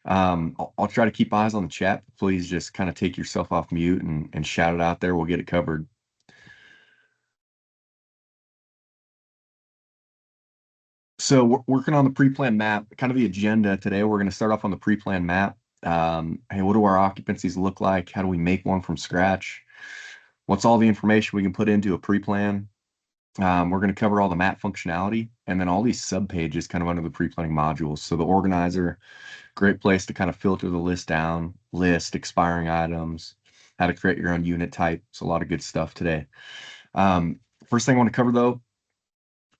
I'll try to keep eyes on the chat. Please just kind of take yourself off mute and shout it out there. We'll get it covered. So we're working on the pre-plan map, kind of the agenda today. We're going to start off on the pre-plan map. Hey, what do our occupancies look like? How do we make one from scratch? What's all the information we can put into a pre-plan? We're going to cover all the map functionality and then all these sub pages kind of under the pre-planning modules. So the organizer, great place to kind of filter the list down, list expiring items, how to create your own unit type. It's a lot of good stuff today. First thing I want to cover though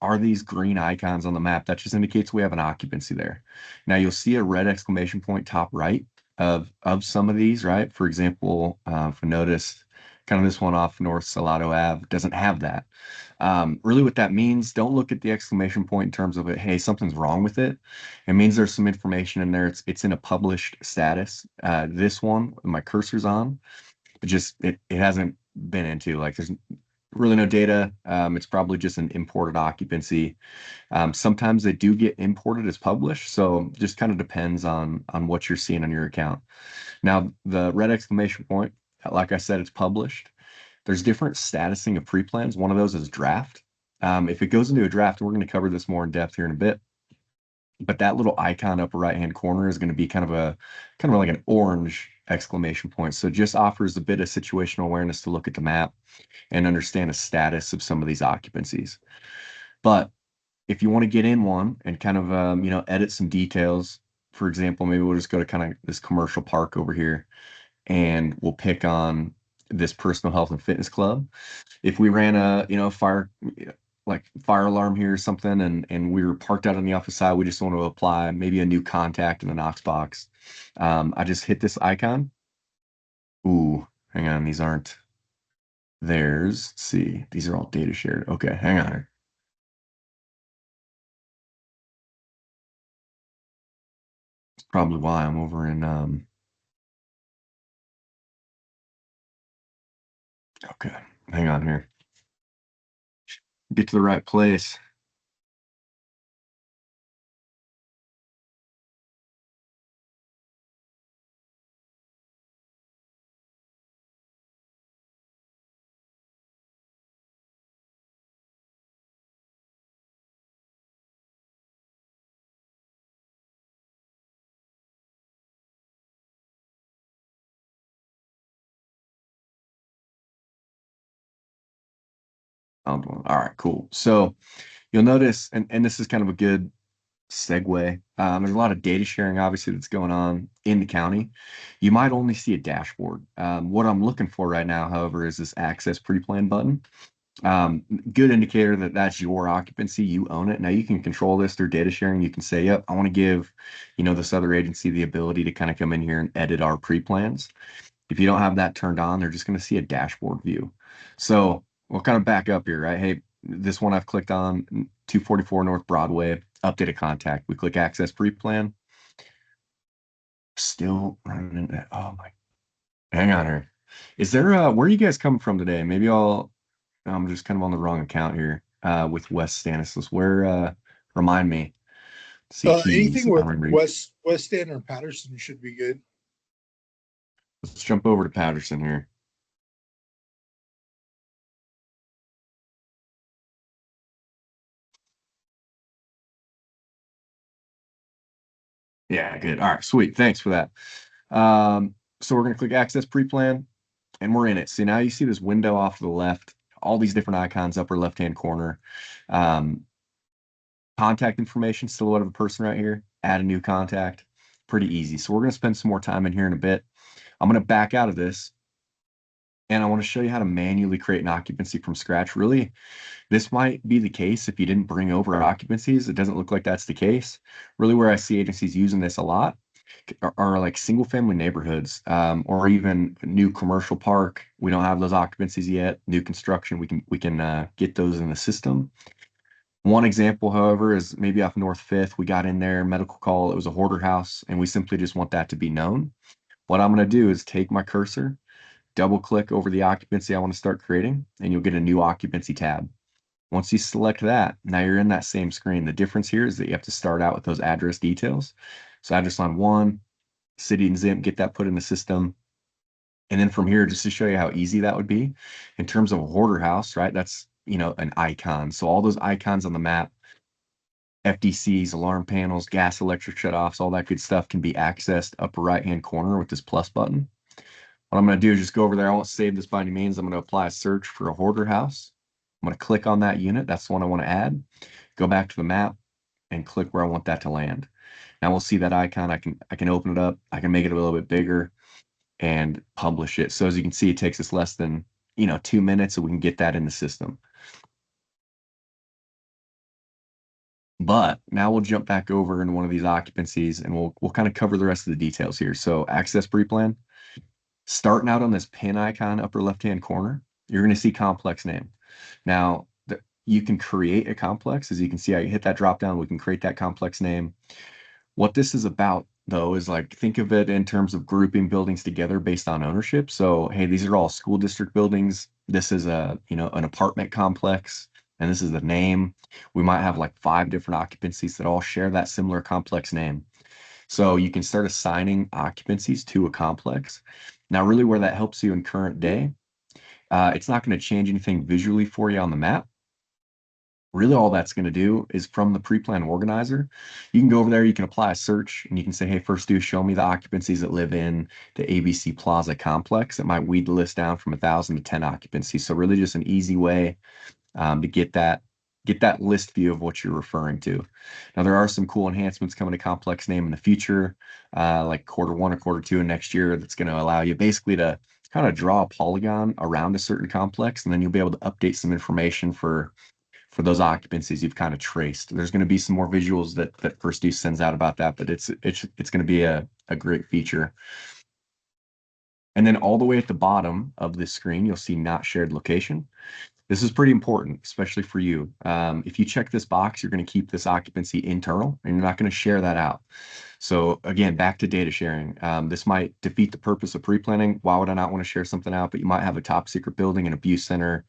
are these green icons on the map. That just indicates we have an occupancy there. Now you'll see a red exclamation point top right of some of these, right? For example, if you notice, kind of this one off North Salado Ave doesn't have that. Really what that means, don't look at the exclamation point in terms of it, hey, something's wrong with it. It means there's some information in there. It's in a published status. This one, my cursor's on, it hasn't been into, like there's really no data. It's probably just an imported occupancy. Sometimes they do get imported as published, so just kind of depends on what you're seeing on your account. Now, the red exclamation point, like I said, it's published. There's different statusing of pre-plans. One of those is draft. If it goes into a draft, we're going to cover this more in depth here in a bit. But that little icon upper right-hand corner is going to be kind of like an orange exclamation point. So it just offers a bit of situational awareness to look at the map and understand the status of some of these occupancies. But if you want to get in one and kind of edit some details, for example, maybe we'll just go to kind of this commercial park over here and we'll pick on this personal health and fitness club. If we ran a fire alarm here or something and we were parked out on the office side, we just want to apply maybe a new contact in the Knox box. I just hit this icon. Ooh, hang on, these aren't theirs. Let's see, these are all data shared. Okay, hang on here. That's probably why I'm over in okay, hang on here. Get to the right place. All right, cool. So you'll notice, and this is kind of a good segue. There's a lot of data sharing, obviously, that's going on in the county. You might only see a dashboard. What I'm looking for right now, however, is this access pre-plan button. Good indicator that that's your occupancy. You own it. Now you can control this through data sharing. You can say, yep, I want to give, this other agency the ability to kind of come in here and edit our pre-plans. If you don't have that turned on, they're just going to see a dashboard view. So we'll kind of back up here, right? Hey, this one I've clicked on, 244 North Broadway, update a contact. We click access pre-plan. Still running into, oh my, hang on here. Is there, where are you guys coming from today? Maybe I'm just kind of on the wrong account here with West Stanislaus. Remind me. Let's see, keys. Anything I with remember. West End or Patterson should be good. Let's jump over to Patterson here. Yeah, good. All right, sweet. Thanks for that. So we're going to click access pre-plan and we're in it. So now you see this window off to the left, all these different icons, upper left-hand corner. Contact information, silhouette of a person right here, add a new contact. Pretty easy. So we're going to spend some more time in here in a bit. I'm going to back out of this and I want to show you how to manually create an occupancy from scratch. Really, this might be the case if you didn't bring over occupancies. It doesn't look like that's the case. Really, where I see agencies using this a lot are like single family neighborhoods or even new commercial park. We don't have those occupancies yet. New construction, we can get those in the system. One example, however, is maybe off North Fifth. We got in there, medical call. It was a hoarder house, and we simply just want that to be known. What I'm going to do is take my cursor, double click over the occupancy I want to start creating, and you'll get a new occupancy tab. Once you select that, now you're in that same screen. The difference here is that you have to start out with those address details. So address line 1, city and zip, get that put in the system. And then from here, just to show you how easy that would be in terms of a hoarder house, right? That's, an icon. So all those icons on the map, FDCs, alarm panels, gas, electric shutoffs, all that good stuff can be accessed upper right-hand corner with this plus button. What I'm going to do is just go over there. I won't save this by any means. I'm going to apply a search for a hoarder house. I'm going to click on that unit. That's the one I want to add. Go back to the map and click where I want that to land. Now we'll see that icon. I can open it up. I can make it a little bit bigger and publish it. So as you can see, it takes us less than, 2 minutes, so we can get that in the system. But now we'll jump back over into one of these occupancies and we'll kind of cover the rest of the details here. So access pre-plan, starting out on this pin icon, upper left-hand corner, you're going to see complex name. Now, you can create a complex. As you can see, I hit that drop down, we can create that complex name. What this is about, though, is like, think of it in terms of grouping buildings together based on ownership. So, hey, these are all school district buildings. This is an apartment complex, and this is the name. We might have like 5 different occupancies that all share that similar complex name. So you can start assigning occupancies to a complex. Now, really where that helps you in current day, it's not going to change anything visually for you on the map. Really, all that's going to do is from the pre-plan organizer, you can go over there, you can apply a search, and you can say, hey, first do show me the occupancies that live in the ABC Plaza complex. It might weed the list down from 1,000 to 10 occupancies. So really just an easy way to get that list view of what you're referring to. Now, there are some cool enhancements coming to complex name in the future, like Q1 or Q2 of next year, that's going to allow you basically to kind of draw a polygon around a certain complex, and then you'll be able to update some information for those occupancies you've kind of traced. There's going to be some more visuals that First Use sends out about that, but it's going to be a great feature. And then all the way at the bottom of this screen, you'll see not shared location. This is pretty important, especially for you. If you check this box, you're going to keep this occupancy internal and you're not going to share that out. So again, back to data sharing. This might defeat the purpose of pre-planning. Why would I not want to share something out? But you might have a top secret building, an abuse center,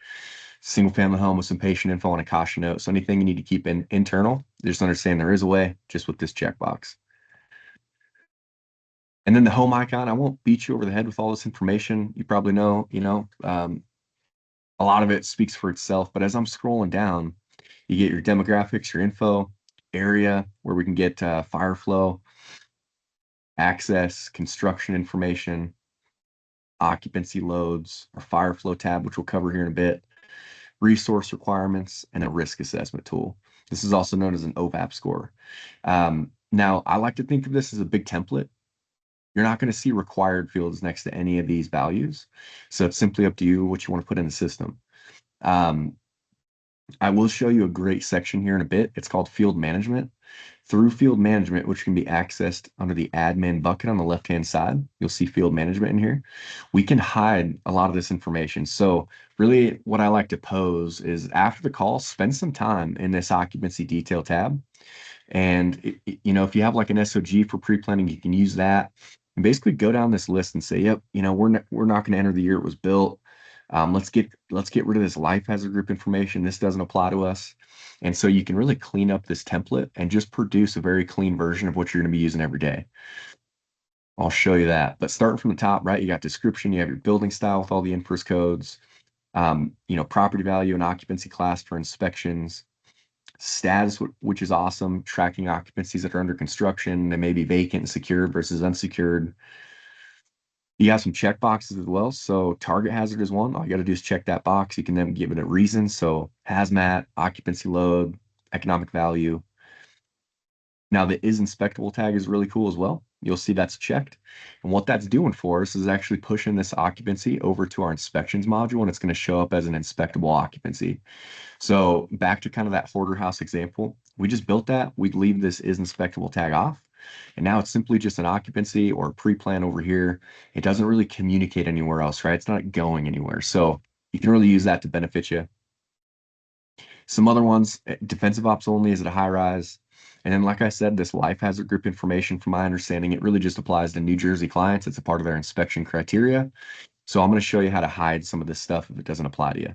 single family home with some patient info and a caution note. So anything you need to keep internal, just understand there is a way, just with this checkbox. And then the home icon, I won't beat you over the head with all this information. You probably know, a lot of it speaks for itself. But as I'm scrolling down, you get your demographics, your info, area where we can get fire flow, access, construction information, occupancy loads, our fire flow tab, which we'll cover here in a bit, resource requirements, and a risk assessment tool. This is also known as an OVAP score. Now, I like to think of this as a big template. You're not going to see required fields next to any of these values. So it's simply up to you what you want to put in the system. I will show you a great section here in a bit. It's called field management. Through field management, which can be accessed under the admin bucket on the left-hand side, you'll see field management in here. We can hide a lot of this information. So really what I like to pose is after the call, spend some time in this occupancy detail tab. And if you have like an SOG for pre-planning, you can use that and basically go down this list and say, yep, we're not going to enter the year it was built. Let's get rid of this life hazard group information. This doesn't apply to us. And so you can really clean up this template and just produce a very clean version of what you're going to be using every day. I'll show you that. But starting from the top, right, you got description, you have your building style with all the inverse codes, property value and occupancy class for inspections, status, which is awesome, tracking occupancies that are under construction. They may be vacant and secured versus unsecured. You have some check boxes as well. So target hazard is one. All you got to do is check that box. You can then give it a reason. So hazmat, occupancy load, economic value. Now the is inspectable tag is really cool as well. You'll see that's checked. And what that's doing for us is actually pushing this occupancy over to our inspections module, and it's going to show up as an inspectable occupancy. So back to kind of that hoarder house example, we just built that. We'd leave this is inspectable tag off. And now it's simply just an occupancy or a pre-plan over here. It doesn't really communicate anywhere else, right? It's not going anywhere. So you can really use that to benefit you. Some other ones, defensive ops only is at a high rise. And then, like I said, this life hazard group information, from my understanding, it really just applies to New Jersey clients. It's a part of their inspection criteria. So I'm going to show you how to hide some of this stuff if it doesn't apply to you.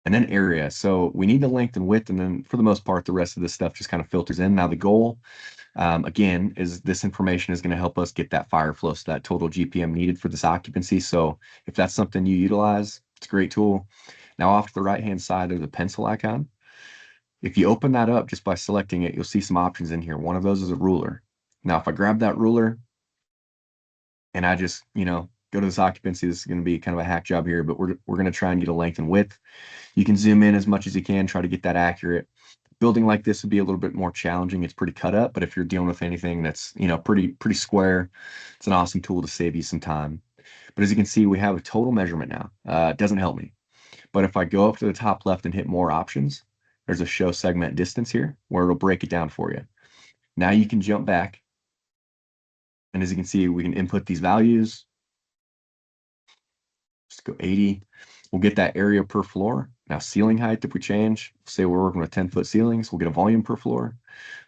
And then area. So we need the length and width, and then for the most part, the rest of this stuff just kind of filters in. Now the goal, Again, is this information is going to help us get that fire flow, so that total GPM needed for this occupancy. So if that's something you utilize, it's a great tool. Now off to the right-hand side, there's a pencil icon. If you open that up just by selecting it, you'll see some options in here. One of those is a ruler. Now, if I grab that ruler and I just, go to this occupancy, this is going to be kind of a hack job here, but we're going to try and get a length and width. You can zoom in as much as you can, try to get that accurate. Building like this would be a little bit more challenging. It's pretty cut up, but if you're dealing with anything that's, pretty square, it's an awesome tool to save you some time. But as you can see, we have a total measurement now. It doesn't help me. But if I go up to the top left and hit more options, there's a show segment distance here where it'll break it down for you. Now you can jump back. And as you can see, we can input these values. Just go 80. We'll get that area per floor. Now ceiling height, if we change, say we're working with 10-foot ceilings, we'll get a volume per floor.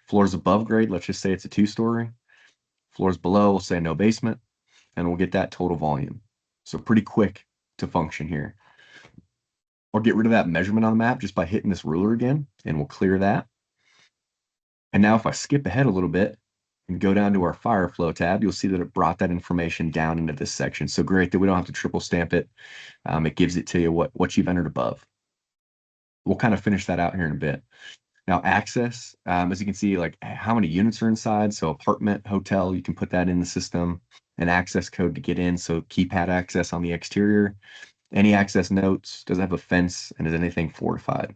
Floors above grade, let's just say it's a 2-story. Floors below, we'll say no basement, and we'll get that total volume. So pretty quick to function here. Or get rid of that measurement on the map just by hitting this ruler again, and we'll clear that. And now if I skip ahead a little bit and go down to our fire flow tab, you'll see that it brought that information down into this section. So great that we don't have to triple stamp it. It gives it to you what you've entered above. We'll kind of finish that out here in a bit. Now access, as you can see, like how many units are inside. So apartment, hotel, you can put that in the system. An access code to get in. So keypad access on the exterior. Any access notes, does it have a fence, and is anything fortified?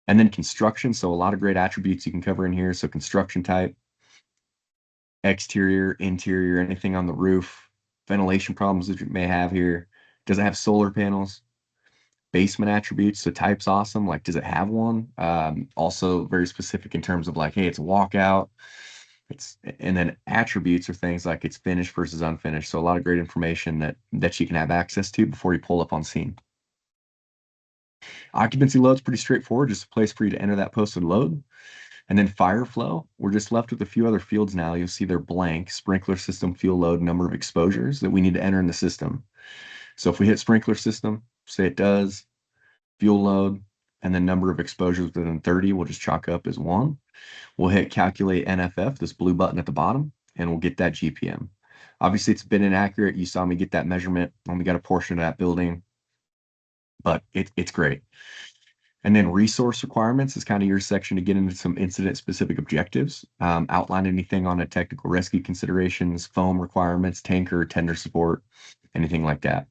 And then construction, so a lot of great attributes you can cover in here. So construction type, exterior, interior, anything on the roof, ventilation problems that you may have here. Does it have solar panels? Basement attributes, so type's awesome. Like, does it have one? Also very specific in terms of like, hey, it's a walkout. And then attributes are things like it's finished versus unfinished. So a lot of great information that you can have access to before you pull up on scene. Occupancy load's pretty straightforward, just a place for you to enter that posted load. And then fire flow, we're just left with a few other fields now. You'll see they're blank: sprinkler system, fuel load, number of exposures that we need to enter in the system. So if we hit sprinkler system, say it does, fuel load, and then number of exposures within 30, we'll just chalk up as 1. We'll hit calculate NFF, this blue button at the bottom, and we'll get that GPM. Obviously, it's a bit inaccurate. You saw me get that measurement when we got a portion of that building, but it's great. And then resource requirements is kind of your section to get into some incident-specific objectives. Outline anything on a technical rescue considerations, foam requirements, tanker, tender support, anything like that.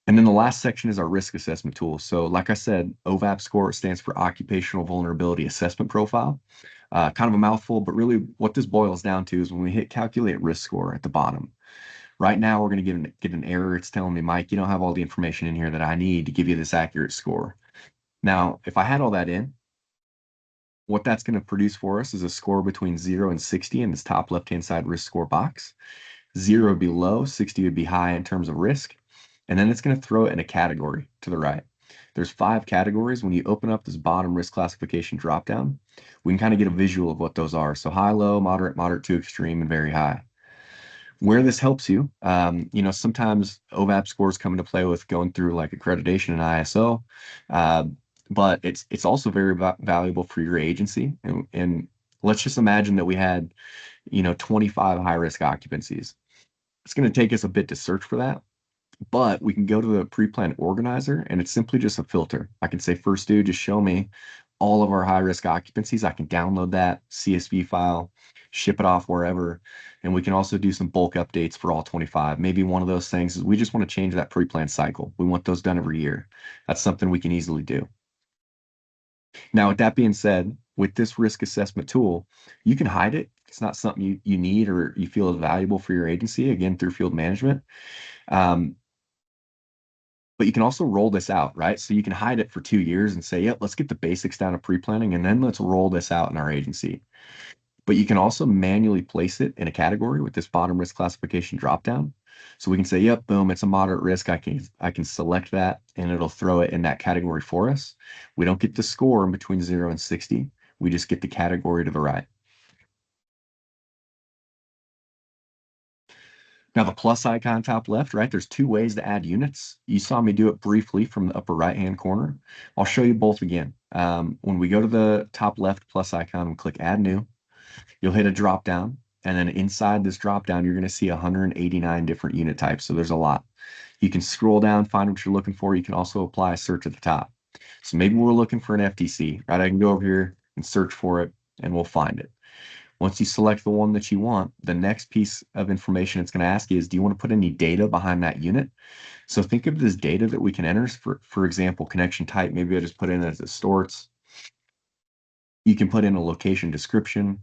And then the last section is our risk assessment tool. So like I said, OVAP score stands for Occupational Vulnerability Assessment Profile. Kind of a mouthful, but really what this boils down to is when we hit calculate risk score at the bottom. Right now, we're going to get an error. It's telling me, Mike, you don't have all the information in here that I need to give you this accurate score. Now, if I had all that in, what that's going to produce for us is a score between 0 and 60 in this top left-hand side risk score box. 0 would be low, 60 would be high in terms of risk. And then it's going to throw it in a category to the right. There's 5 categories. When you open up this bottom risk classification dropdown, we can kind of get a visual of what those are. So high, low, moderate, moderate to extreme, and very high. Where this helps you, sometimes OVAP scores come into play with going through like accreditation and ISO, but it's also very valuable for your agency. And let's just imagine that we had, 25 high-risk occupancies. It's going to take us a bit to search for that, but we can go to the pre-plan organizer, and it's simply just a filter. I can say, first due, just show me all of our high-risk occupancies. I can download that CSV file, ship it off wherever, and we can also do some bulk updates for all 25. Maybe one of those things is we just want to change that pre-plan cycle. We want those done every year. That's something we can easily do. Now, with that being said, with this risk assessment tool, you can hide it. It's not something you need or you feel is valuable for your agency, again, through field management. But you can also roll this out, right? So you can hide it for 2 years and say, yep, let's get the basics down of pre-planning, and then let's roll this out in our agency. But you can also manually place it in a category with this bottom risk classification dropdown. So we can say, yep, boom, it's a moderate risk. I can select that, and it'll throw it in that category for us. We don't get the score in between 0 and 60. We just get the category to the right. Now the plus icon top left, right, there's 2 ways to add units. You saw me do it briefly from the upper right-hand corner. I'll show you both again. When we go to the top left plus icon and click add new, you'll hit a drop down. And then inside this drop down, you're going to see 189 different unit types. So there's a lot. You can scroll down, find what you're looking for. You can also apply a search at the top. So maybe we're looking for an FTC, right? I can go over here and search for it and we'll find it. Once you select the one that you want, the next piece of information it's going to ask you is, do you want to put any data behind that unit? So think of this data that we can enter. For example, connection type, maybe I just put in as a storts. You can put in a location description,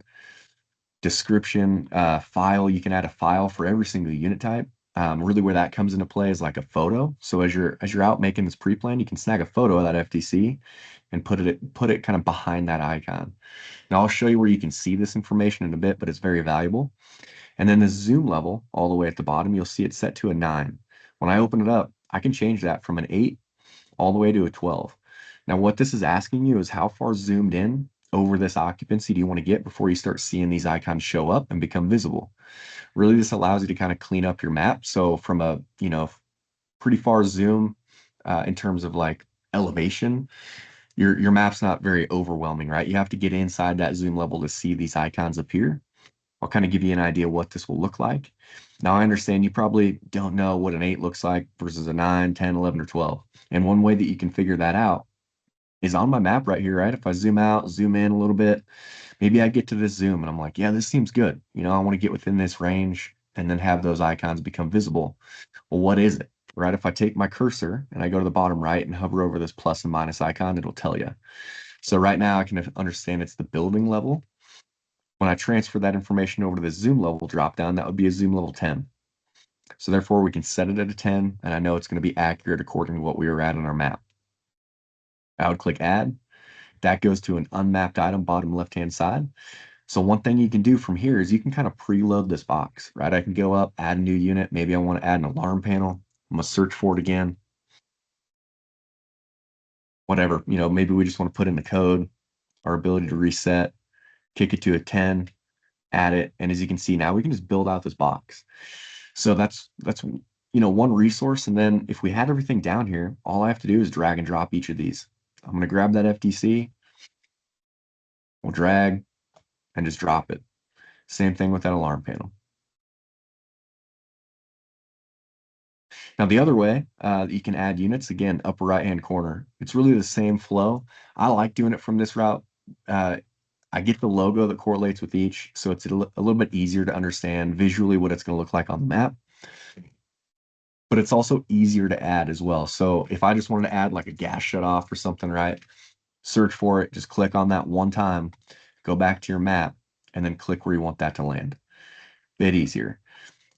file. You can add a file for every single unit type. Really where that comes into play is like a photo. So as you're out making this pre-plan, you can snag a photo of that FTC and put it kind of behind that icon. Now I'll show you where you can see this information in a bit, but it's very valuable. And then the zoom level all the way at the bottom, you'll see it set to a 9. When I open it up, I can change that from an 8 all the way to a 12. Now, what this is asking you is how far zoomed in over this occupancy do you want to get before you start seeing these icons show up and become visible? Really, this allows you to kind of clean up your map. So from a, pretty far zoom in terms of like elevation, your map's not very overwhelming, right? You have to get inside that zoom level to see these icons appear. I'll kind of give you an idea what this will look like. Now, I understand you probably don't know what an 8 looks like versus a 9, 10, 11, or 12. And one way that you can figure that out is on my map right here, right? If I zoom out, zoom in a little bit, maybe I get to this zoom and I'm like, yeah, this seems good. I want to get within this range and then have those icons become visible. Well, what is it, right? If I take my cursor and I go to the bottom right and hover over this plus and minus icon, it'll tell you. So right now I can understand it's the building level. When I transfer that information over to the zoom level dropdown, that would be a zoom level 10. So therefore we can set it at a 10 and I know it's going to be accurate according to what we were at on our map. I would click add. That goes to an unmapped item bottom left-hand side. So one thing you can do from here is you can kind of preload this box, right? I can go up, add a new unit. Maybe I want to add an alarm panel. I'm going to search for it again. Whatever, maybe we just want to put in the code, our ability to reset, kick it to a 10, add it. And as you can see now, we can just build out this box. So that's one resource. And then if we had everything down here, all I have to do is drag and drop each of these. I'm going to grab that FTC. We'll drag and just drop it. Same thing with that alarm panel. Now the other way you can add units, again, upper right-hand corner. It's really the same flow. I like doing it from this route. I get the logo that correlates with each, so it's a little bit easier to understand visually what it's going to look like on the map. But it's also easier to add as well. So if I just wanted to add like a gas shutoff or something, right? Search for it, just click on that one time, go back to your map, and then click where you want that to land. Bit easier.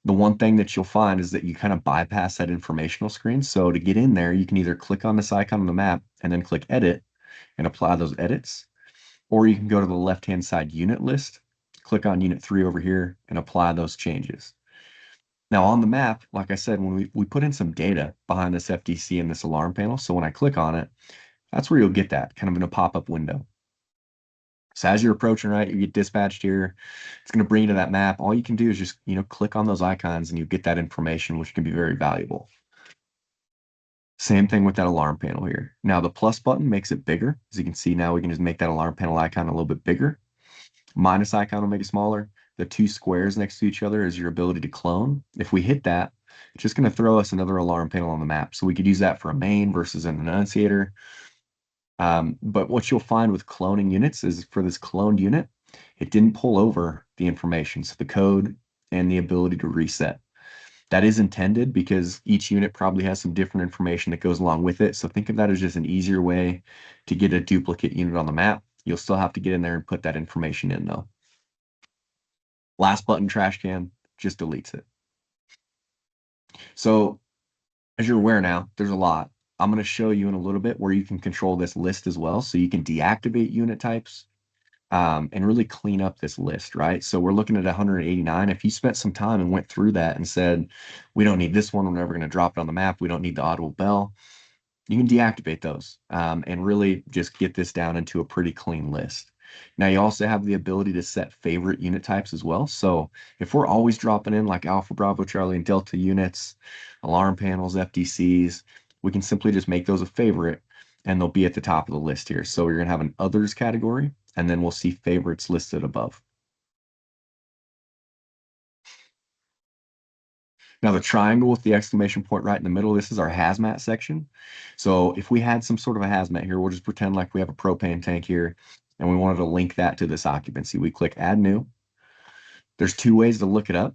The one thing that you'll find is that you kind of bypass that informational screen. So to get in there, you can either click on this icon on the map and then click edit and apply those edits, or you can go to the left-hand side unit list, click on unit 3 over here and apply those changes. Now on the map, like I said, when we put in some data behind this FTC and this alarm panel, so when I click on it, that's where you'll get that kind of in a pop-up window. So as you're approaching, right, you get dispatched here. It's going to bring you to that map. All you can do is just, click on those icons and you get that information, which can be very valuable. Same thing with that alarm panel here. Now the plus button makes it bigger. As you can see now, we can just make that alarm panel icon a little bit bigger. Minus icon will make it smaller. The 2 squares next to each other is your ability to clone. If we hit that, it's just going to throw us another alarm panel on the map. So we could use that for a main versus an annunciator. But what you'll find with cloning units is for this cloned unit, it didn't pull over the information, so the code and the ability to reset. That is intended because each unit probably has some different information that goes along with it. So think of that as just an easier way to get a duplicate unit on the map. You'll still have to get in there and put that information in though. Last button, trash can, just deletes it. So as you're aware now, there's a lot. I'm going to show you in a little bit where you can control this list as well. So you can deactivate unit types and really clean up this list, right? So we're looking at 189. If you spent some time and went through that and said, we don't need this one, we're never going to drop it on the map, we don't need the audible bell, you can deactivate those and really just get this down into a pretty clean list. Now you also have the ability to set favorite unit types as well. So if we're always dropping in like Alpha, Bravo, Charlie, and Delta units, alarm panels, FDCs, we can simply just make those a favorite. and they'll be at the top of the list here. So you're gonna have an others category, and then we'll see favorites listed above. Now the triangle with the exclamation point right in the middle, this is our hazmat section. So if we had some sort of a hazmat here, we'll just pretend like we have a propane tank here and we wanted to link that to this occupancy. We click add new. There's two ways to look it up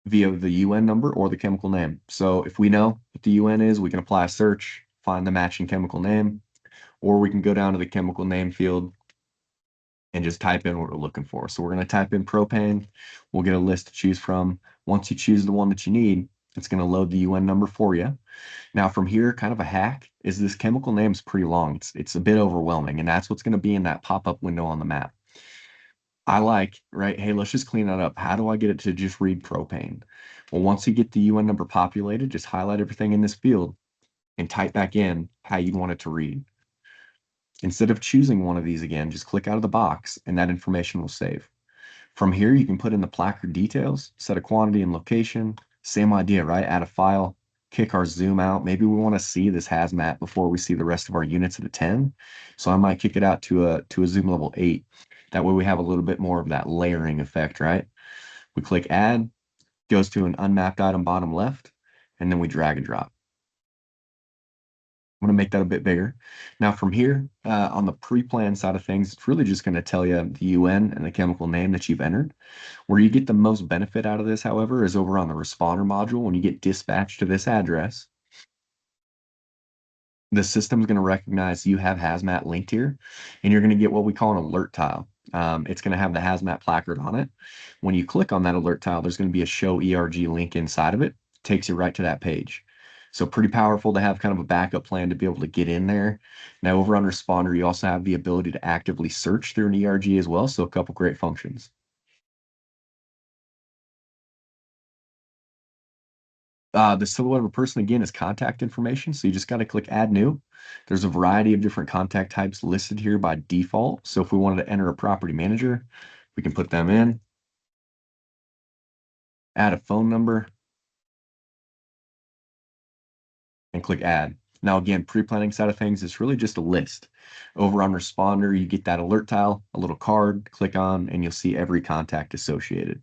via the UN number or the chemical name. So if we know what the UN is, we can apply a search, find the matching chemical name, or we can go down to the chemical name field and just type in what we're looking for. So we're going to type in propane. We'll get a list to choose from. Once you choose the one that you need, it's going to load the UN number for you. Now from here, kind of a hack is this chemical name is pretty long. It's a bit overwhelming, and that's what's going to be in that pop-up window on the map. I like, right? Hey, let's just clean that up. How do I get it to just read propane? Well, once you get the UN number populated, just highlight everything in this field and type back in how you want it to read. Instead of choosing one of these again, just click out of the box and that information will save. From here, you can put in the placard details, set a quantity and location. Same idea, right? Add a file, kick our zoom out. Maybe we want to see this hazmat before we see the rest of our units at a 10. So I might kick it out to a zoom level 8. That way we have a little bit more of that layering effect, right? We click add, goes to an unmapped item bottom left, and then we drag and drop. I'm going to make that a bit bigger. Now from here, on the pre-plan side of things, it's really just going to tell you the UN and the chemical name that you've entered. Where you get the most benefit out of this, however, is over on the responder module. When you get dispatched to this address, the system's going to recognize you have hazmat linked here, and you're going to get what we call an alert tile. It's going to have the hazmat placard on it. When you click on that alert tile, there's going to be a show ERG link inside of it. Takes you right to that page. So pretty powerful to have kind of a backup plan to be able to get in there. Now over on Responder, you also have the ability to actively search through an ERG as well. So a couple great functions. The silhouette of a person again is contact information. So you just got to click add new. There's a variety of different contact types listed here by default. So if we wanted to enter a property manager, we can put them in, add a phone number, and click add. Now again, pre-planning side of things, it's really just a list. Over on Responder, you get that alert tile, a little card, click on, and you'll see every contact associated.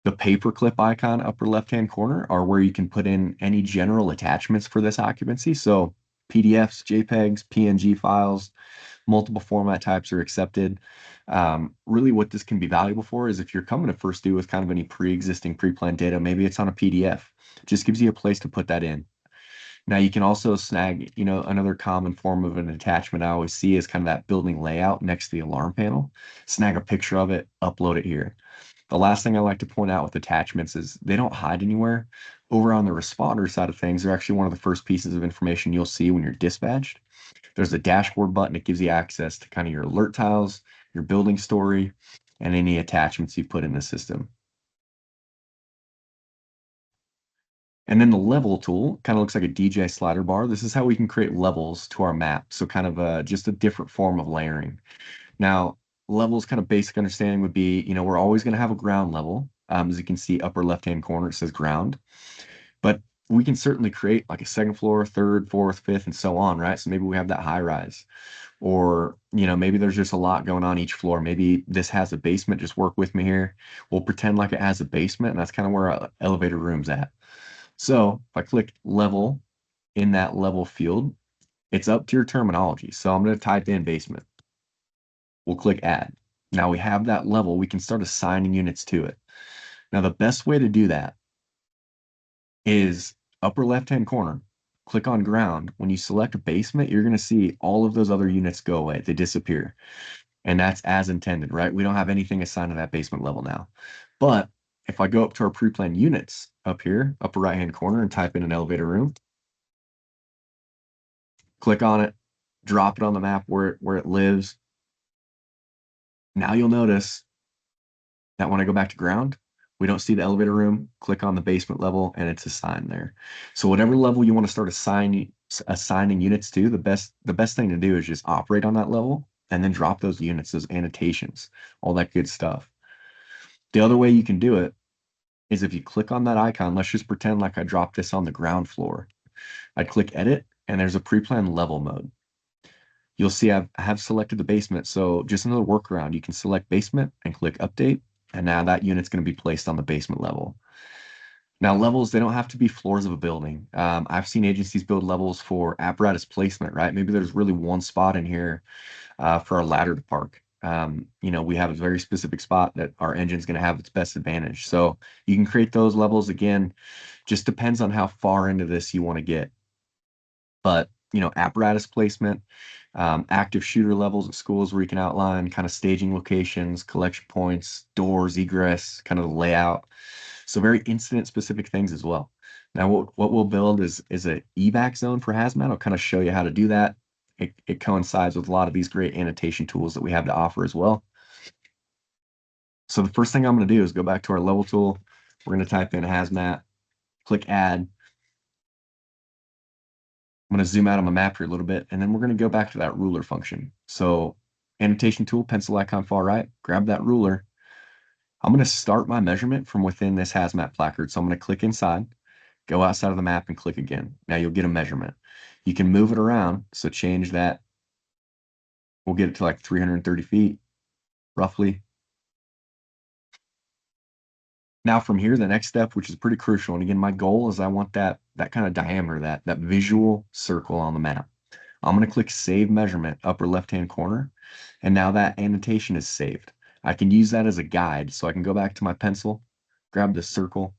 The paperclip icon upper left-hand corner are where you can put in any general attachments for this occupancy. So PDFs, JPEGs, PNG files, multiple format types are accepted. Really what this can be valuable for is if you're coming to first due with kind of any pre-existing pre-planned data, maybe it's on a PDF, it just gives you a place to put that in. Now you can also snag, another common form of an attachment I always see is kind of that building layout next to the alarm panel. Snag a picture of it, upload it here. The last thing I like to point out with attachments is they don't hide anywhere. Over on the responder side of things, they're actually one of the first pieces of information you'll see when you're dispatched. There's a dashboard button that gives you access to kind of your alert tiles, your building story, and any attachments you've put in the system. And then the level tool kind of looks like a DJ slider bar. This is how we can create levels to our map. So kind of just a different form of layering. Now, levels kind of basic understanding would be, we're always going to have a ground level. As you can see, upper left-hand corner, it says ground. But we can certainly create like a second floor, third, fourth, fifth, and so on, right? So maybe we have that high rise. Or, maybe there's just a lot going on each floor. Maybe this has a basement. Just work with me here. We'll pretend like it has a basement, and that's kind of where our elevator room's at. So if I click level in that level field, it's up to your terminology. So I'm going to type in basement. We'll click add. Now we have that level. We can start assigning units to it. Now the best way to do that is upper left-hand corner. Click on ground. When you select a basement, you're going to see all of those other units go away. They disappear. And that's as intended, right? We don't have anything assigned to that basement level now. But if I go up to our pre-planned units up here, upper right-hand corner, and type in an elevator room, click on it, drop it on the map where it lives. Now you'll notice that when I go back to ground, we don't see the elevator room. Click on the basement level, and it's assigned there. So whatever level you want to start assigning units to, the best thing to do is just operate on that level and then drop those units, those annotations, all that good stuff. The other way you can do it is if you click on that icon, let's just pretend like I dropped this on the ground floor. I'd click edit, and there's a pre-planned level mode. You'll see I have selected the basement. So just another workaround, you can select basement and click update. And now that unit's going to be placed on the basement level. Now levels, they don't have to be floors of a building. I've seen agencies build levels for apparatus placement, right? Maybe there's really one spot in here for our ladder to park. We have a very specific spot that our engine's going to have its best advantage. So you can create those levels again, just depends on how far into this you want to get. But apparatus placement, active shooter levels at schools where you can outline kind of staging locations, collection points, doors, egress, kind of the layout. So very incident specific things as well. Now, what we'll build is a evac zone for hazmat. I'll kind of show you how to do that. It coincides with a lot of these great annotation tools that we have to offer as well. So the first thing I'm going to do is go back to our level tool. We're going to type in hazmat, click add. I'm going to zoom out on my map here a little bit, and then we're going to go back to that ruler function. So annotation tool, pencil icon far right, grab that ruler. I'm going to start my measurement from within this hazmat placard. So I'm going to click inside, go outside of the map and click again. Now you'll get a measurement. You can move it around. So change that. We'll get it to like 330 feet, roughly. Now from here, the next step, which is pretty crucial, and again, my goal is I want that kind of diameter, that visual circle on the map. I'm going to click Save Measurement, upper left-hand corner, and now that annotation is saved. I can use that as a guide, so I can go back to my pencil, grab the circle,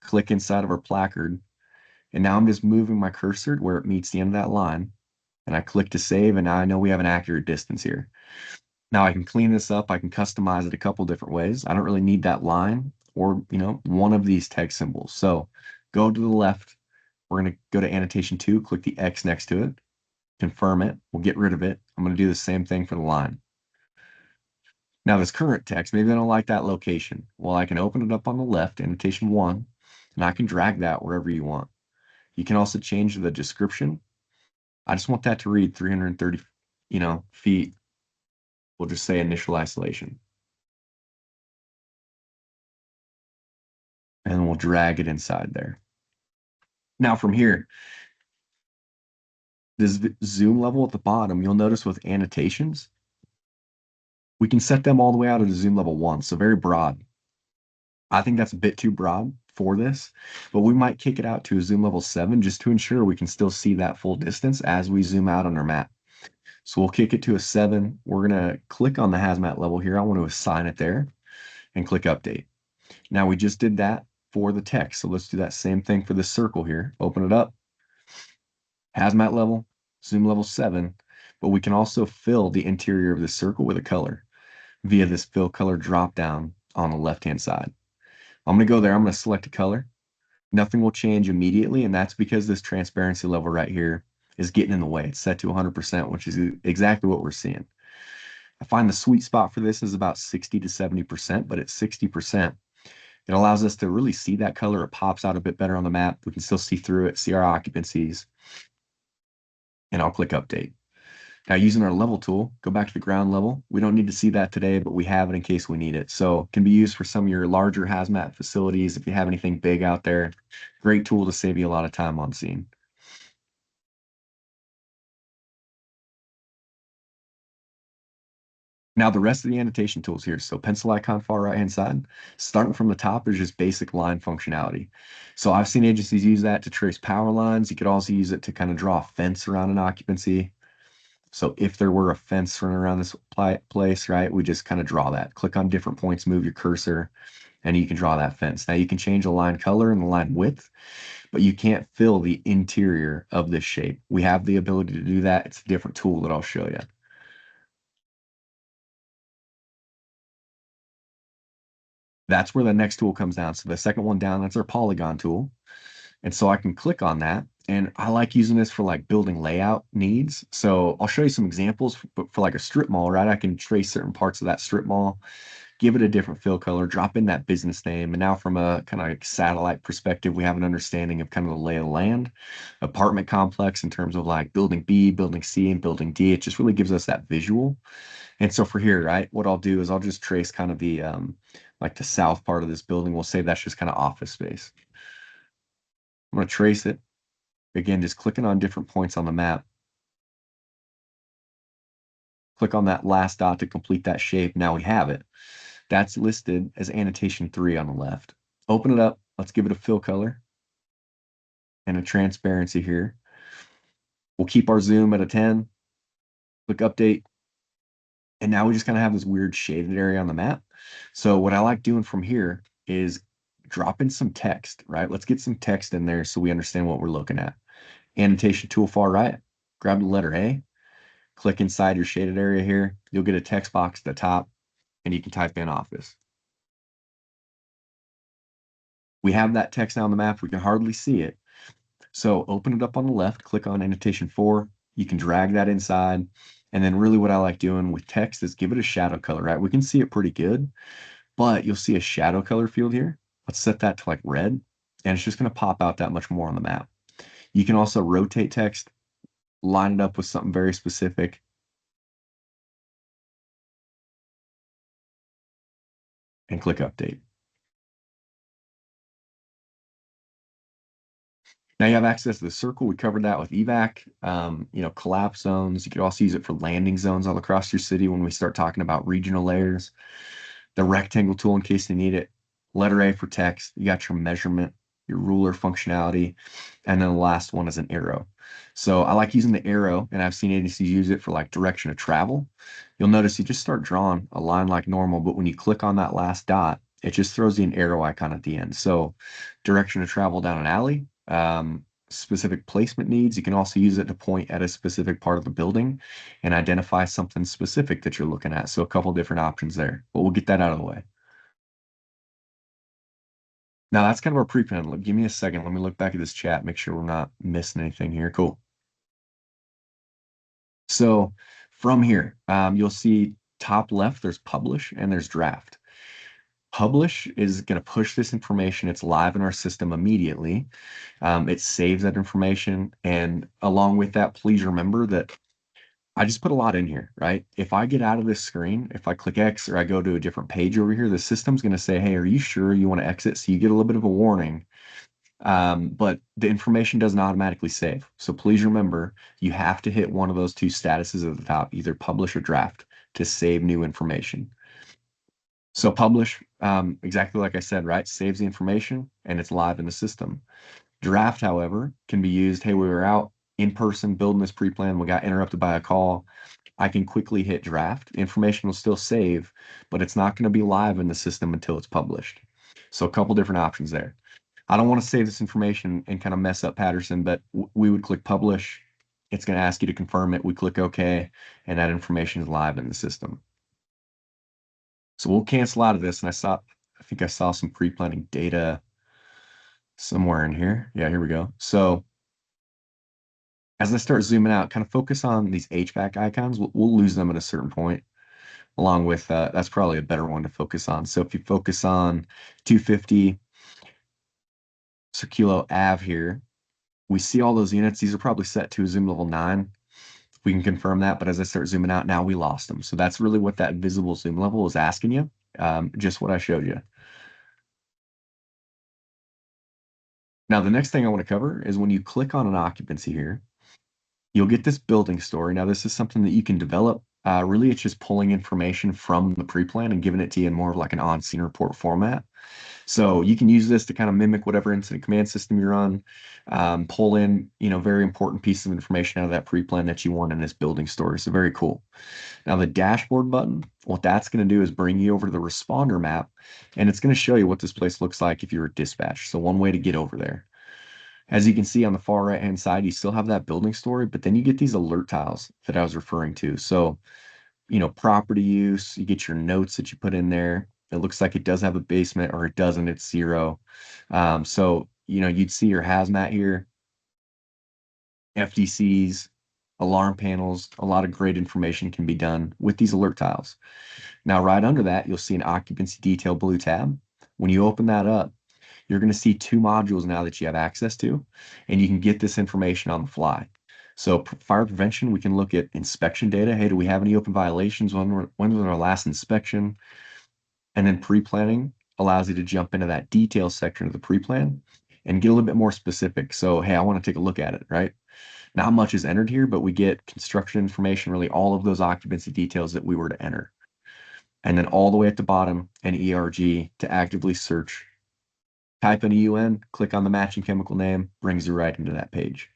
click inside of our placard, and now I'm just moving my cursor to where it meets the end of that line, and I click to save, and now I know we have an accurate distance here. Now I can clean this up. I can customize it a couple different ways. I don't really need that line or, one of these text symbols. So go to the left. We're going to go to annotation 2, click the X next to it, confirm it. We'll get rid of it. I'm going to do the same thing for the line. Now this current text, maybe I don't like that location. Well, I can open it up on the left, annotation 1, and I can drag that wherever you want. You can also change the description. I just want that to read 330, feet. We'll just say initial isolation. And we'll drag it inside there. Now from here, this zoom level at the bottom, you'll notice with annotations, we can set them all the way out to zoom level 1, so very broad. I think that's a bit too broad for this, but we might kick it out to a zoom level 7 just to ensure we can still see that full distance as we zoom out on our map. So we'll kick it to a 7. We're going to click on the hazmat level here. I want to assign it there and click update. Now we just did that for the text. So let's do that same thing for the circle here. Open it up. Hazmat level, zoom level 7, but we can also fill the interior of the circle with a color via this fill color drop down on the left-hand side. I'm going to go there. I'm going to select a color. Nothing will change immediately, and that's because this transparency level right here is getting in the way. It's set to 100%, which is exactly what we're seeing. I find the sweet spot for this is about 60 to 70%, but at 60%, it allows us to really see that color. It pops out a bit better on the map. We can still see through it, see our occupancies, and I'll click update. Now using our level tool, go back to the ground level. We don't need to see that today, but we have it in case we need it. So it can be used for some of your larger hazmat facilities. If you have anything big out there, great tool to save you a lot of time on scene. Now the rest of the annotation tools here. So pencil icon far right-hand side, starting from the top is just basic line functionality. So I've seen agencies use that to trace power lines. You could also use it to kind of draw a fence around an occupancy. So if there were a fence running around this place, right, we just kind of draw that. Click on different points, move your cursor, and you can draw that fence. Now you can change the line color and the line width, but you can't fill the interior of this shape. We have the ability to do that. It's a different tool that I'll show you. That's where the next tool comes down. So the second one down, that's our polygon tool. And so I can click on that. And I like using this for like building layout needs. So I'll show you some examples for like a strip mall, right? I can trace certain parts of that strip mall, give it a different fill color, drop in that business name. And now from a kind of like satellite perspective, we have an understanding of kind of the lay of the land, apartment complex in terms of like building B, building C, and building D. It just really gives us that visual. And so for here, right, what I'll do is I'll just trace kind of the like the south part of this building. We'll say that's just kind of office space. I'm going to trace it. Again, just clicking on different points on the map. Click on that last dot to complete that shape. Now we have it. That's listed as annotation 3 on the left. Open it up. Let's give it a fill color and a transparency here. We'll keep our zoom at a 10. Click update. And now we just kind of have this weird shaded area on the map. So what I like doing from here is drop in some text, right? Let's get some text in there so we understand what we're looking at. Annotation tool far right, grab the letter A, click inside your shaded area here. You'll get a text box at the top and you can type in office. We have that text now on the map. We can hardly see it. So open it up on the left, click on annotation 4. You can drag that inside. And then really what I like doing with text is give it a shadow color, right? We can see it pretty good, but you'll see a shadow color field here. Let's set that to like red, and it's just going to pop out that much more on the map. You can also rotate text, line it up with something very specific. And click update. Now you have access to the circle. We covered that with evac, collapse zones. You could also use it for landing zones all across your city when we start talking about regional layers. The rectangle tool in case you need it. Letter A for text. You got your measurement, your ruler functionality, and then the last one is an arrow. So I like using the arrow, and I've seen agencies use it for like direction of travel. You'll notice you just start drawing a line like normal, but when you click on that last dot, it just throws you an arrow icon at the end. So direction of travel down an alley, specific placement needs. You can also use it to point at a specific part of the building and identify something specific that you're looking at. So a couple different options there, but we'll get that out of the way. Now that's kind of our pre-plan. Look, give me a second. Let me look back at this chat, make sure we're not missing anything here. Cool. So from here, you'll see top left, there's publish and there's draft. Publish is going to push this information. It's live in our system immediately. It saves that information. And along with that, please remember that I just put a lot in here, right? If I get out of this screen, if I click X or I go to a different page over here, the system's going to say, hey, are you sure you want to exit? So you get a little bit of a warning. But the information doesn't automatically save. So please remember, you have to hit one of those two statuses at the top, either publish or draft, to save new information. So publish, exactly like I said, right? Saves the information and it's live in the system. Draft, however, can be used. Hey, we were out in person building this pre-plan. We got interrupted by a call. I can quickly hit draft. Information will still save, but it's not going to be live in the system until it's published. So a couple different options there. I don't want to save this information and kind of mess up Patterson, but we would click publish. It's going to ask you to confirm it. We click OK, and that information is live in the system. So we'll cancel out of this. And I think I saw some pre-planning data somewhere in here. Yeah, here we go. So as I start zooming out, kind of focus on these HVAC icons. We'll lose them at a certain point, along with that's probably a better one to focus on. So if you focus on 250 Circulo Ave here, we see all those units. These are probably set to zoom level 9. We can confirm that, but as I start zooming out, now we lost them. So that's really what that visible zoom level is asking you, just what I showed you. Now, the next thing I want to cover is when you click on an occupancy here, you'll get this building story. Now, this is something that you can develop. Really, it's just pulling information from the pre-plan and giving it to you in more of like an on-scene report format. So you can use this to kind of mimic whatever incident command system you're on, pull in, very important pieces of information out of that pre-plan that you want in this building story. So very cool. Now the dashboard button, what that's going to do is bring you over to the responder map, and it's going to show you what this place looks like if you're a dispatch. So one way to get over there. As you can see on the far right-hand side, you still have that building story, but then you get these alert tiles that I was referring to. So, property use, you get your notes that you put in there. It looks like it does have a basement or it doesn't, it's 0. So, you'd see your hazmat here, FDCs, alarm panels, a lot of great information can be done with these alert tiles. Now, right under that, you'll see an occupancy detail blue tab. When you open that up, you're going to see 2 modules now that you have access to, and you can get this information on the fly. So fire prevention, we can look at inspection data. Hey, do we have any open violations? When was our last inspection? And then pre-planning allows you to jump into that detail section of the pre-plan and get a little bit more specific. So, hey, I want to take a look at it, right? Not much is entered here, but we get construction information, really all of those occupancy details that we were to enter. And then all the way at the bottom, an ERG to actively search. Type in a UN, click on the matching chemical name, brings you right into that page.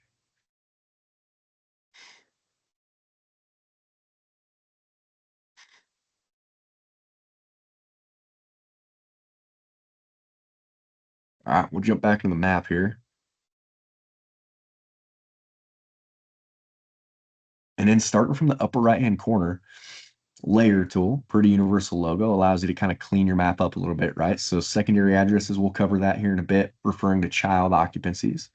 All right, we'll jump back into the map here. And then starting from the upper right-hand corner, layer tool, pretty universal logo, allows you to kind of clean your map up a little bit, right? So secondary addresses, we'll cover that here in a bit, referring to child occupancies.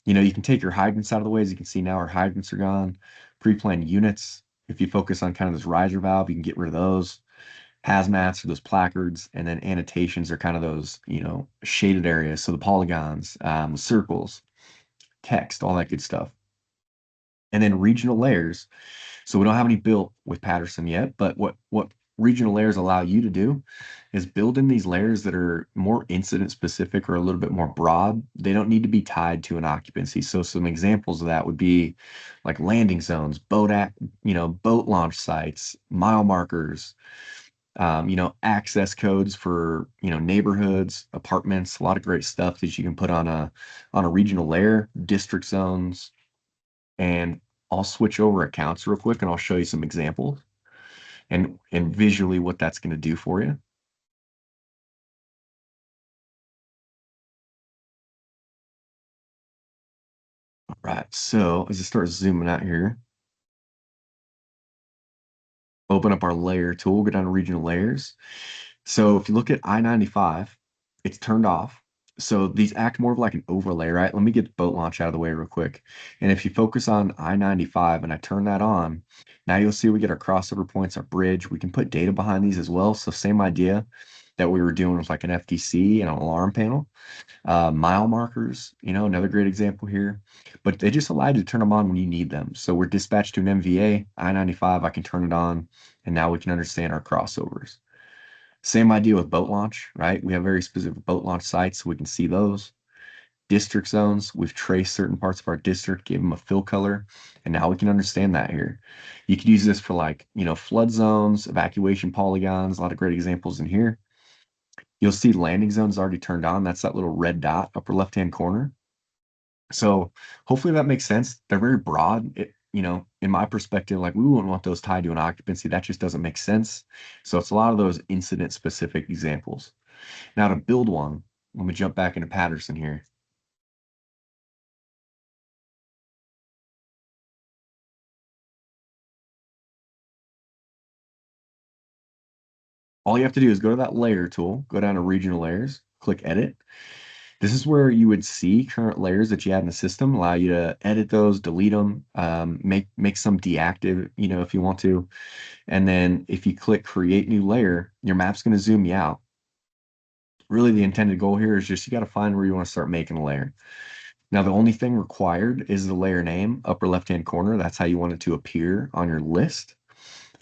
You can take your hydrants out of the way. As you can see now, our hydrants are gone. Pre-planned units, if you focus on kind of this riser valve, you can get rid of those. Hazmats are those placards, and then annotations are kind of those, shaded areas. So the polygons, circles, text, all that good stuff. And then regional layers. So we don't have any built with Patterson yet, but what regional layers allow you to do is build in these layers that are more incident specific or a little bit more broad. They don't need to be tied to an occupancy. So some examples of that would be like landing zones, boat launch sites, mile markers, access codes for, neighborhoods, apartments, a lot of great stuff that you can put on a regional layer, district zones, and I'll switch over accounts real quick and I'll show you some examples and visually what that's going to do for you. All right, so as I start zooming out here, open up our layer tool, go down to regional layers. So if you look at I-95, it's turned off. So these act more of like an overlay, right? Let me get the boat launch out of the way real quick. And if you focus on I-95 and I turn that on, now you'll see we get our crossover points, our bridge. We can put data behind these as well. So same idea that we were doing with like an FTC and an alarm panel. Mile markers, another great example here. But they just allow you to turn them on when you need them. So we're dispatched to an MVA, I-95, I can turn it on, and now we can understand our crossovers. Same idea with boat launch, right? We have very specific boat launch sites, so we can see those. District zones, we've traced certain parts of our district, gave them a fill color, and now we can understand that here. You could use this for like, flood zones, evacuation polygons, a lot of great examples in here. You'll see landing zones already turned on. That's that little red dot upper left-hand corner. So hopefully that makes sense. They're very broad. In my perspective, like we wouldn't want those tied to an occupancy. That just doesn't make sense. So it's a lot of those incident specific examples. Now to build one, let me jump back into Patterson here. All you have to do is go to that layer tool, go down to regional layers, click edit. This is where you would see current layers that you have in the system, allow you to edit those, delete them, make some deactive, if you want to. And then if you click create new layer, your map's going to zoom you out. Really, the intended goal here is just you got to find where you want to start making a layer. Now, the only thing required is the layer name, upper left-hand corner. That's how you want it to appear on your list.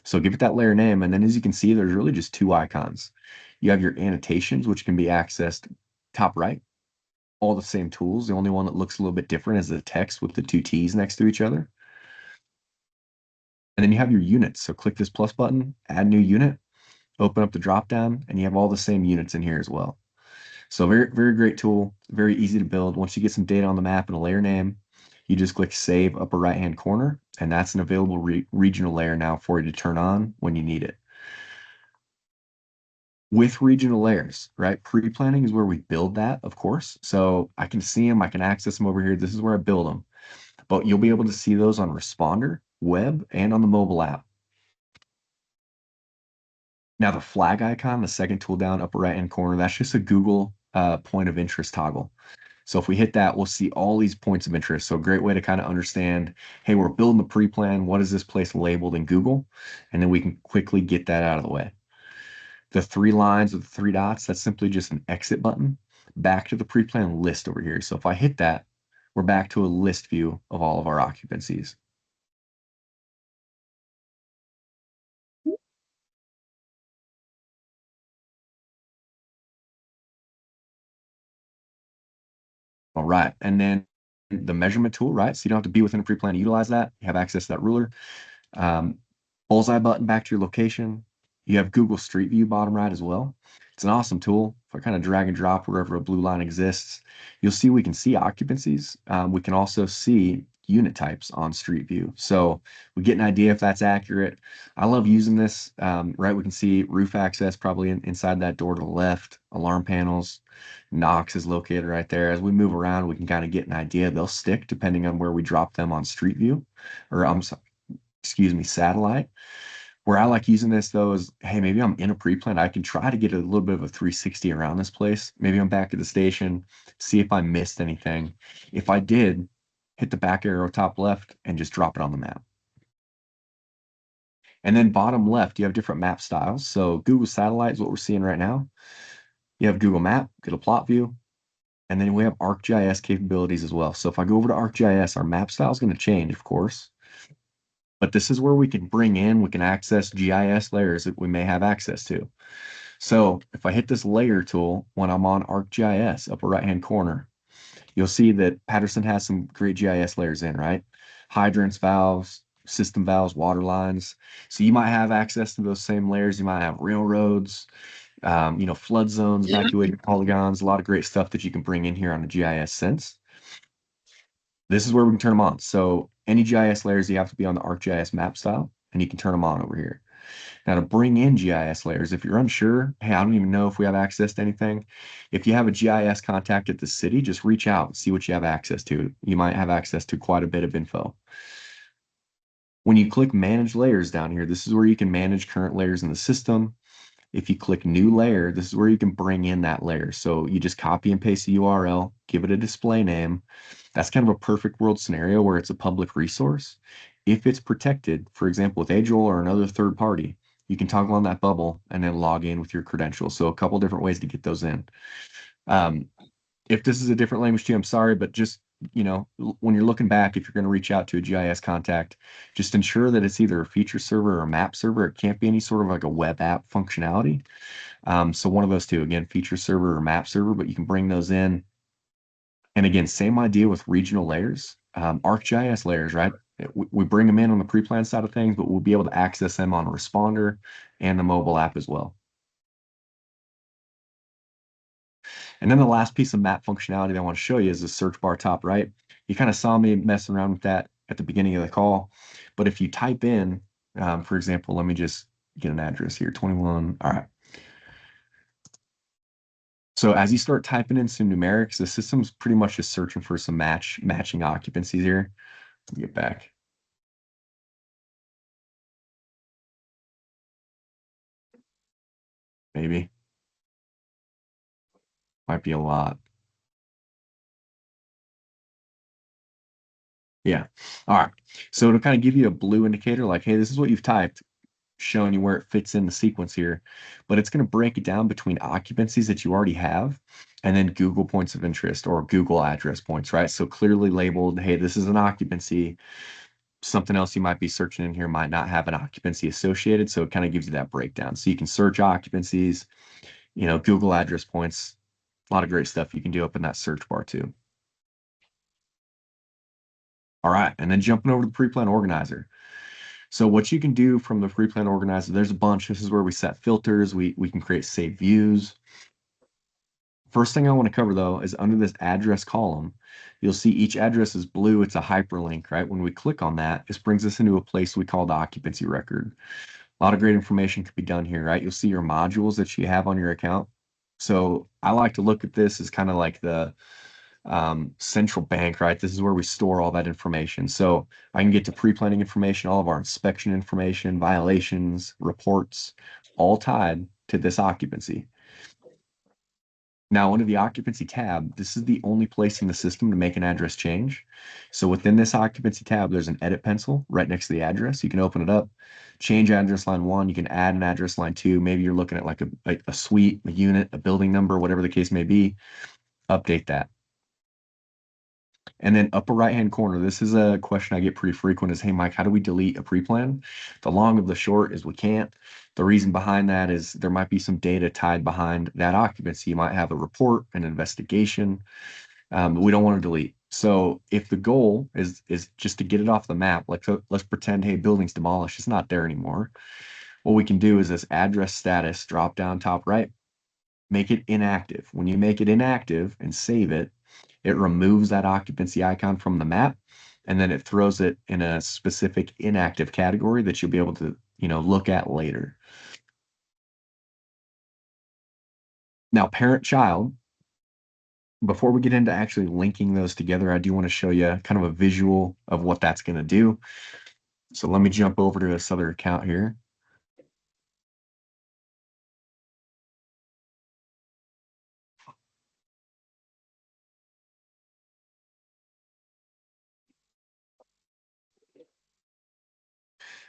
So give it that layer name. And then as you can see, there's really just two icons. You have your annotations, which can be accessed top right, all the same tools. The only one that looks a little bit different is the text with the two T's next to each other. And then you have your units. So click this plus button, add new unit, open up the drop down, and you have all the same units in here as well. So very, very great tool, very easy to build. Once you get some data on the map and a layer name, you just click save upper right hand corner, and that's an available regional layer now for you to turn on when you need it. With regional layers, right? Pre-planning is where we build that, of course. So I can see them, I can access them over here. This is where I build them. But you'll be able to see those on Responder, web, and on the mobile app. Now the flag icon, the second tool down upper right hand corner, that's just a Google point of interest toggle. So if we hit that, we'll see all these points of interest. So a great way to kind of understand, hey, we're building the pre-plan. What is this place labeled in Google? And then we can quickly get that out of the way. The three lines with the three dots, that's simply just an exit button back to the pre-plan list over here. So if I hit that, we're back to a list view of all of our occupancies. right. And then the measurement tool, right? So you don't have to be within a pre-plan to utilize that. You have access to that ruler. Um, Bullseye button back to your location. You have Google Street View bottom right as well. It's an awesome tool. If I kind of drag and drop wherever a blue line exists, you'll see we can see occupancies. We can also see unit types on Street View. So we get an idea if that's accurate. I love using this, right? We can see roof access probably inside that door to the left, alarm panels. Knox is located right there. As we move around, we can kind of get an idea. They'll stick depending on where we drop them on Street View, or excuse me, satellite. Where I like using this though is, hey, maybe I'm in a pre-plan. I can try to get a little bit of a 360 around this place. Maybe I'm back at the station, see if I missed anything. If I did, hit the back arrow top left and just drop it on the map. And then bottom left, you have different map styles. So Google Satellite is what we're seeing right now. You have Google Map, get a plot view, and then we have ArcGIS capabilities as well. So if I go over to ArcGIS, our map style is going to change, of course. But this is where we can access GIS layers that we may have access to. So if I hit this layer tool when I'm on ArcGIS, upper right-hand corner, you'll see that Patterson has some great GIS layers in, right? Hydrants, valves, system valves, water lines. So you might have access to those same layers. You might have railroads, flood zones, evacuated polygons, a lot of great stuff that you can bring in here on the GIS sense. This is where we can turn them on. So any GIS layers, you have to be on the ArcGIS map style, and you can turn them on over here. Now to bring in GIS layers, if you're unsure, hey, I don't even know if we have access to anything. If you have a GIS contact at the city, just reach out and see what you have access to. You might have access to quite a bit of info. When you click manage layers down here, this is where you can manage current layers in the system. If you click new layer, this is where you can bring in that layer. So you just copy and paste the URL, give it a display name. That's kind of a perfect world scenario where it's a public resource. If it's protected, for example, with Agile or another third party, you can toggle on that bubble and then log in with your credentials. So a couple different ways to get those in. Um, if this is a different language to you, I'm sorry, but just, when you're looking back, if you're going to reach out to a GIS contact, just ensure that it's either a feature server or a map server. It can't be any sort of like a web app functionality. So one of those two, again, feature server or map server, but you can bring those in. And again, same idea with regional layers, ArcGIS layers, right? We bring them in on the pre-plan side of things, but we'll be able to access them on a responder and the mobile app as well. And then the last piece of map functionality that I want to show you is the search bar top right. You kind of saw me messing around with that at the beginning of the call. But if you type in, for example, let me just get an address here, 21. All right. So as you start typing in some numerics, the system's pretty much just searching for some matching occupancies here. Let me get back. Maybe. Might be a lot. Yeah. All right. So to kind of give you a blue indicator, like, hey, this is what you've typed, showing you where it fits in the sequence here, but it's going to break it down between occupancies that you already have and then Google points of interest or Google address points, right? So clearly labeled, hey, this is an occupancy. Something else you might be searching in here might not have an occupancy associated. So it kind of gives you that breakdown. So you can search occupancies, Google address points, a lot of great stuff you can do up in that search bar too. All right. And then jumping over to the pre-plan organizer. So what you can do from the pre-plan organizer, there's a bunch. This is where we set filters. We can create saved views. First thing I want to cover though is under this address column, you'll see each address is blue. It's a hyperlink, right? When we click on that, this brings us into a place we call the occupancy record. A lot of great information could be done here, right? You'll see your modules that you have on your account. So I like to look at this as kind of like the central bank, right? This is where we store all that information. So I can get to pre-planning information, all of our inspection information, violations, reports, all tied to this occupancy. Now, under the occupancy tab, this is the only place in the system to make an address change. So within this occupancy tab, there's an edit pencil right next to the address. You can open it up, change address line 1. You can add an address line 2. Maybe you're looking at like a suite, a unit, a building number, whatever the case may be. Update that. And then upper right-hand corner, this is a question I get pretty frequent is, hey, Mike, how do we delete a pre-plan? The long of the short is we can't. The reason behind that is there might be some data tied behind that occupancy. You might have a report, an investigation. We don't want to delete. So if the goal is just to get it off the map, like so let's pretend, hey, building's demolished, it's not there anymore. What we can do is this address status drop down top right, make it inactive. When you make it inactive and save it, it removes that occupancy icon from the map, and then it throws it in a specific inactive category that you'll be able to, look at later. Now, parent-child, before we get into actually linking those together, I do want to show you kind of a visual of what that's going to do. So let me jump over to this other account here.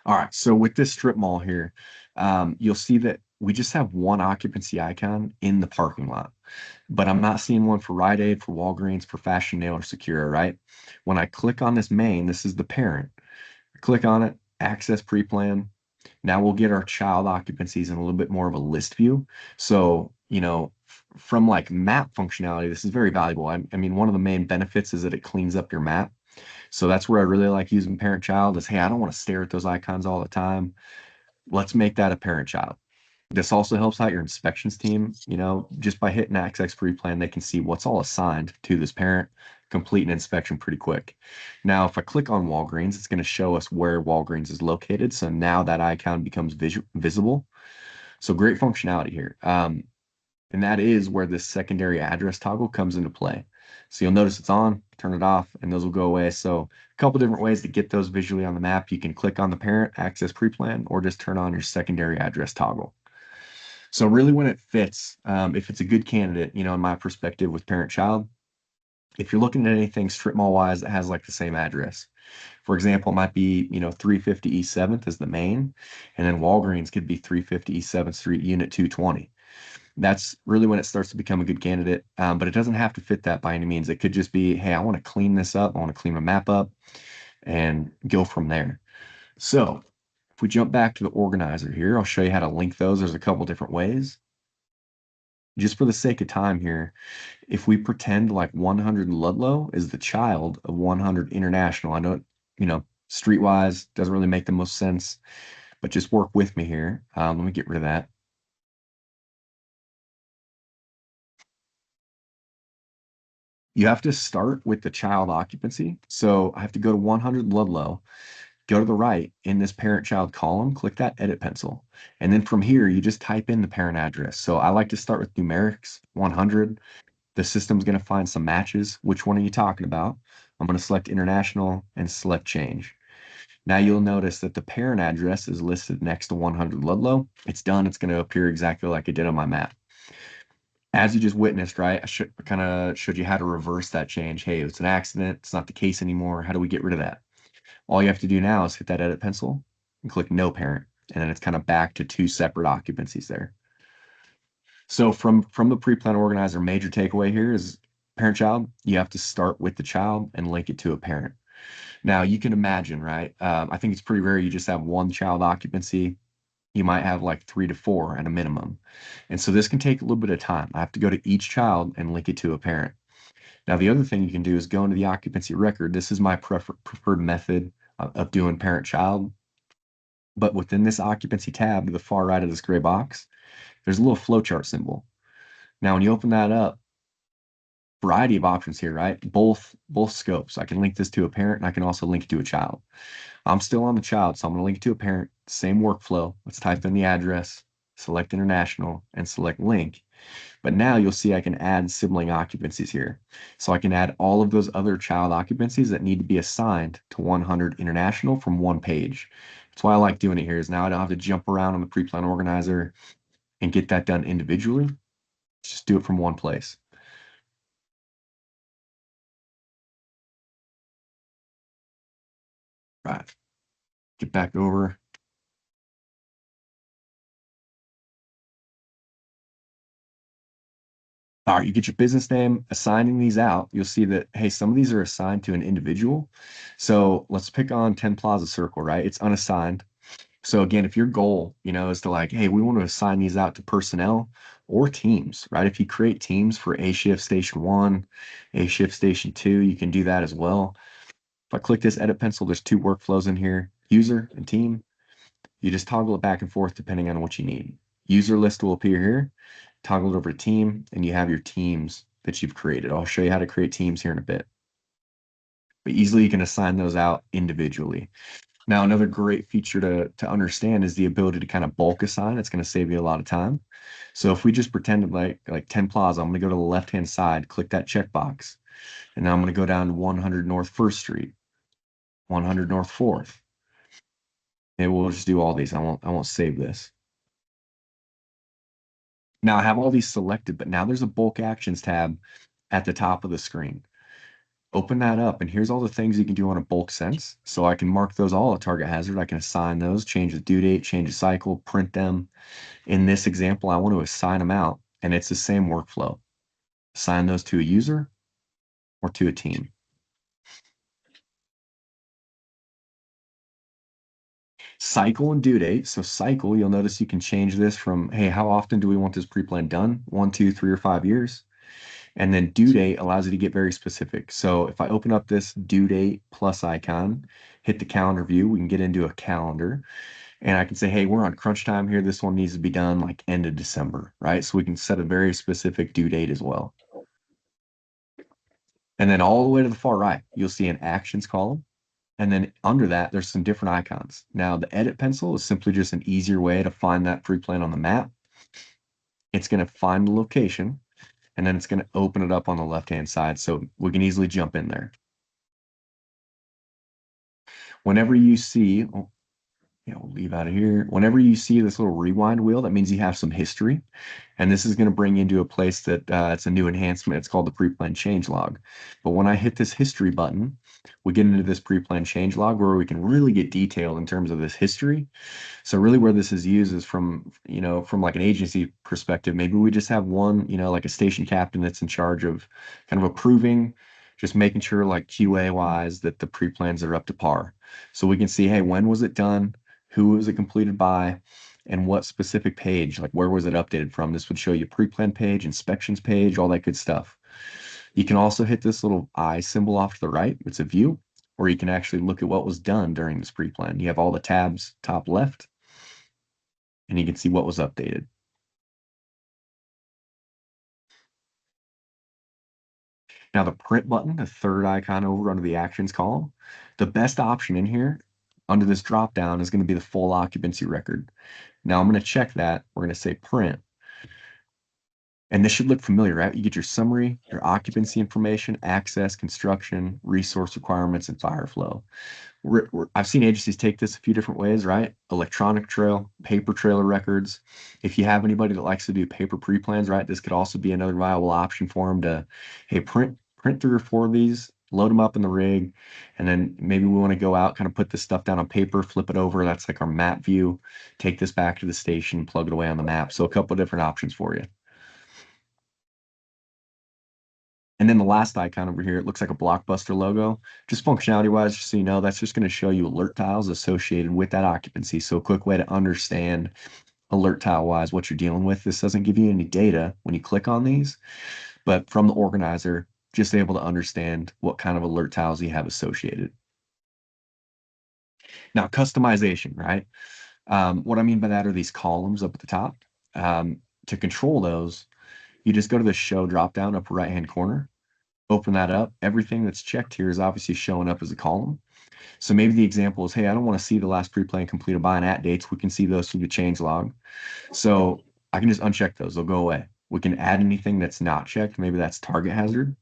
All right, so with this strip mall here, you'll see that we just have one occupancy icon in the parking lot, but I'm not seeing one for Rite Aid, for Walgreens, for Fashion Nail, or Secure, right? When I click on this main, this is the parent. Click on it, access pre-plan. Now we'll get our child occupancies in a little bit more of a list view. So, from like map functionality, this is very valuable. I mean, one of the main benefits is that it cleans up your map. So that's where I really like using parent child is, hey, I don't want to stare at those icons all the time. Let's make that a parent child. This also helps out your inspections team. Just by hitting access pre-plan, they can see what's all assigned to this parent, complete an inspection pretty quick. Now, if I click on Walgreens, it's going to show us where Walgreens is located. So now that icon becomes visible. So great functionality here. And that is where this secondary address toggle comes into play. So you'll notice it's on, turn it off, and those will go away. So a couple different ways to get those visually on the map. You can click on the parent, access pre-plan, or just turn on your secondary address toggle. So really when it fits, if it's a good candidate, in my perspective with parent-child, if you're looking at anything strip mall wise that has like the same address, for example, it might be, 350 East 7th is the main, and then Walgreens could be 350 East 7th Street, Unit 220. That's really when it starts to become a good candidate. But it doesn't have to fit that by any means. It could just be, hey, I want to clean this up. I want to clean my map up and go from there. So if we jump back to the organizer here, I'll show you how to link those. There's a couple different ways. Just for the sake of time here, if we pretend like 100 Ludlow is the child of 100 International, I know, streetwise doesn't really make the most sense, but just work with me here. Let me get rid of that. You have to start with the child occupancy. So I have to go to 100 Ludlow, go to the right in this parent-child column, click that edit pencil. And then from here, you just type in the parent address. So I like to start with numerics, 100. The system's going to find some matches. Which one are you talking about? I'm going to select international and select change. Now you'll notice that the parent address is listed next to 100 Ludlow. It's done. It's going to appear exactly like it did on my map. As you just witnessed, right? I kind of showed you how to reverse that change. Hey, it's an accident. It's not the case anymore. How do we get rid of that? All you have to do now is hit that edit pencil and click no parent. And then it's kind of back to two separate occupancies there. So from the pre-plan organizer, major takeaway here is parent-child, you have to start with the child and link it to a parent. Now you can imagine, right? I think it's pretty rare you just have one child occupancy. You might have like 3 to 4 at a minimum. And so this can take a little bit of time. I have to go to each child and link it to a parent. Now, the other thing you can do is go into the occupancy record. This is my preferred method of doing parent-child. But within this occupancy tab to the far right of this gray box, there's a little flowchart symbol. Now, when you open that up, variety of options here, right? Both scopes. I can link this to a parent and I can also link it to a child. I'm still on the child, so I'm going to link it to a parent. Same workflow. Let's type in the address, select international, and select link. But now you'll see I can add sibling occupancies here. So I can add all of those other child occupancies that need to be assigned to 100 international from one page. That's why I like doing it here is now I don't have to jump around on the pre-plan organizer and get that done individually. Just do it from one place. Right. Get back over. All right, you get your business name, assigning these out. You'll see that, hey, some of these are assigned to an individual. So let's pick on 10 Plaza Circle, right? It's unassigned. So again, if your goal, is to like, hey, we want to assign these out to personnel or teams, right? If you create teams for A shift station one, A shift station two, you can do that as well. If I click this edit pencil, there's two workflows in here, user and team. You just toggle it back and forth depending on what you need. User list will appear here, toggle it over to team, and you have your teams that you've created. I'll show you how to create teams here in a bit. But easily you can assign those out individually. Now, another great feature to understand is the ability to kind of bulk assign. It's going to save you a lot of time. So if we just pretend like 10 Plaza, I'm going to go to the left-hand side, click that checkbox, and now I'm going to go down 100 North First Street, 100 North Fourth. And we'll just do all these. I won't save this. Now I have all these selected, but now there's a bulk actions tab at the top of the screen. Open that up, and here's all the things you can do on a bulk sense. So I can mark those all a target hazard. I can assign those, change the due date, change the cycle, print them. In this example, I want to assign them out, and it's the same workflow. Assign those to a user or to a team. Cycle and due date. So cycle, you'll notice you can change this from, hey, how often do we want this pre-plan done? 1, 2, 3, or 5 years. And then due date allows you to get very specific. So if I open up this due date plus icon, hit the calendar view, we can get into a calendar. And I can say, hey, we're on crunch time here. This one needs to be done like end of December, right? So we can set a very specific due date as well. And then all the way to the far right, you'll see an actions column. And then under that, there's some different icons. Now, the edit pencil is simply just an easier way to find that pre-plan on the map. It's going to find the location, and then it's going to open it up on the left-hand side so we can easily jump in there. Whenever you see, oh, yeah, we'll leave out of here. Whenever you see this little rewind wheel, that means you have some history. And this is going to bring you into a place that it's a new enhancement. It's called the pre-plan change log. But when I hit this history button, we get into this pre-plan change log where we can really get detailed in terms of this history. So really where this is used is from like an agency perspective. Maybe we just have one, like a station captain that's in charge of kind of approving, just making sure like QA wise that the pre-plans are up to par. So we can see, hey, when was it done? Who was it completed by? And what specific page, like where was it updated from? This would show you pre-plan page, inspections page, all that good stuff. You can also hit this little eye symbol off to the right. It's a view, or you can actually look at what was done during this pre-plan. You have all the tabs top left, and you can see what was updated. Now the print button, the third icon over under the actions column, the best option in here under this drop down is going to be the full occupancy record. Now I'm going to check that. We're going to say print. And this should look familiar, right? You get your summary, your occupancy information, access, construction, resource requirements, and fire flow. I've seen agencies take this a few different ways, right? Electronic trail, paper trail of records. If you have anybody that likes to do paper pre-plans, right, this could also be another viable option for them to, hey, print 3 or 4 of these, load them up in the rig, and then maybe we want to go out, kind of put this stuff down on paper, flip it over. That's like our map view. Take this back to the station, plug it away on the map. So a couple of different options for you. And then the last icon over here, it looks like a Blockbuster logo. Just functionality wise, just so you know, that's just going to show you alert tiles associated with that occupancy. So a quick way to understand alert tile wise what you're dealing with. This doesn't give you any data when you click on these, but from the organizer, just able to understand what kind of alert tiles you have associated. Now, customization, right? What I mean by that are these columns up at the top. To control those, you just go to the show drop down upper right hand corner. Open that up. Everything that's checked here is obviously showing up as a column. So maybe the example is, hey, I don't want to see the last pre-plan completed by and at dates. We can see those through the change log. So I can just uncheck those. They'll go away. We can add anything that's not checked. Maybe that's target hazard,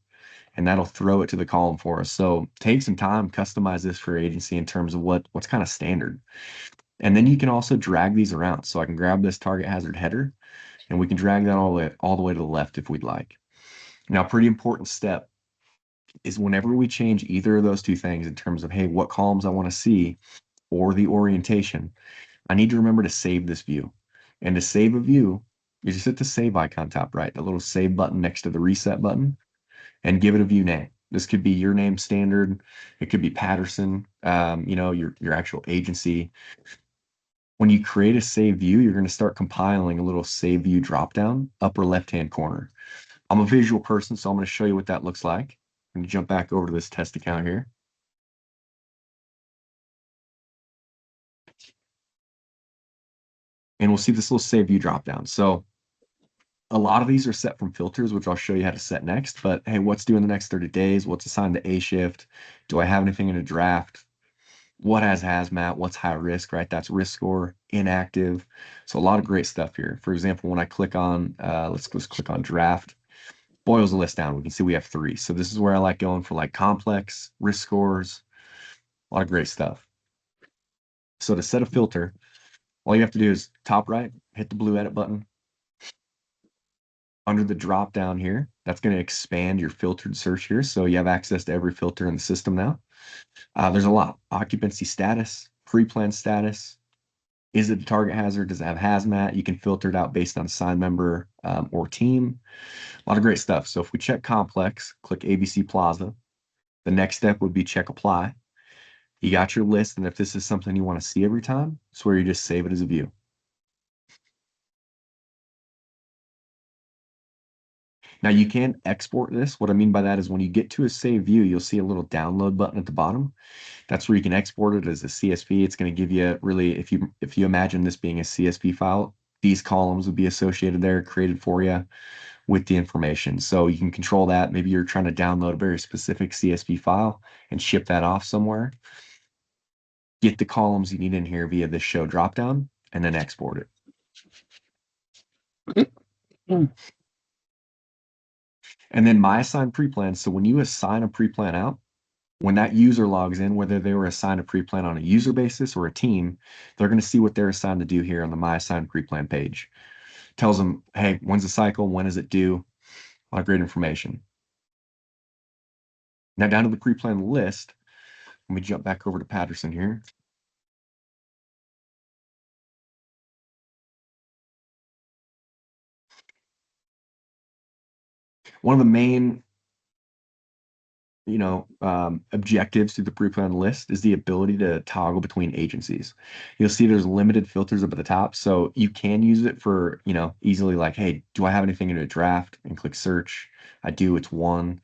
and that'll throw it to the column for us. So take some time, customize this for your agency in terms of what's kind of standard. And then you can also drag these around. So I can grab this target hazard header, and we can drag that all the way to the left if we'd like. Now, pretty important step is whenever we change either of those two things in terms of, hey, what columns I want to see or the orientation, I need to remember to save this view. And to save a view, you just hit the save icon top right, the little save button next to the reset button, and give it a view name. This could be your name standard. It could be Patterson, your actual agency. When you create a save view, you're going to start compiling a little save view dropdown, upper left-hand corner. I'm a visual person, so I'm going to show you what that looks like. I'm going to jump back over to this test account here. And we'll see this little save view dropdown. So a lot of these are set from filters, which I'll show you how to set next. But hey, what's due in the next 30 days? What's assigned to A shift? Do I have anything in a draft? What has hazmat? What's high risk, right? That's risk score, inactive. So a lot of great stuff here. For example, when I click on, let's click on draft, boils the list down. We can see we have 3. So this is where I like going for like complex, risk scores, a lot of great stuff. So to set a filter, all you have to do is top right, hit the blue edit button. Under the drop down here, that's going to expand your filtered search here. So you have access to every filter in the system now. There's a lot. Occupancy status, pre-plan status. Is it a target hazard? Does it have hazmat? You can filter it out based on assigned member or team. A lot of great stuff. So if we check complex, click ABC Plaza. The next step would be check apply. You got your list, and if this is something you want to see every time, it's where you just save it as a view. Now you can export this. What I mean by that is when you get to a save view, you'll see a little download button at the bottom. That's where you can export it as a CSV. It's going to give you really, if you imagine this being a CSV file, these columns would be associated there, created for you with the information. So you can control that. Maybe you're trying to download a very specific CSV file and ship that off somewhere. Get the columns you need in here via this show dropdown and then export it. And then my assign pre-plan. So when you assign a pre-plan out, when that user logs in, whether they were assigned a pre-plan on a user basis or a team, they're going to see what they're assigned to do here on the My Assigned Pre-Plan page. Tells them, hey, when's the cycle? When is it due? A lot of great information. Now down to the pre-plan list, let me jump back over to Patterson here. One of the main objectives to the pre-plan list is the ability to toggle between agencies. You'll see there's limited filters up at the top, so you can use it for, easily like, hey, do I have anything in a draft? And click search. I do, it's 1.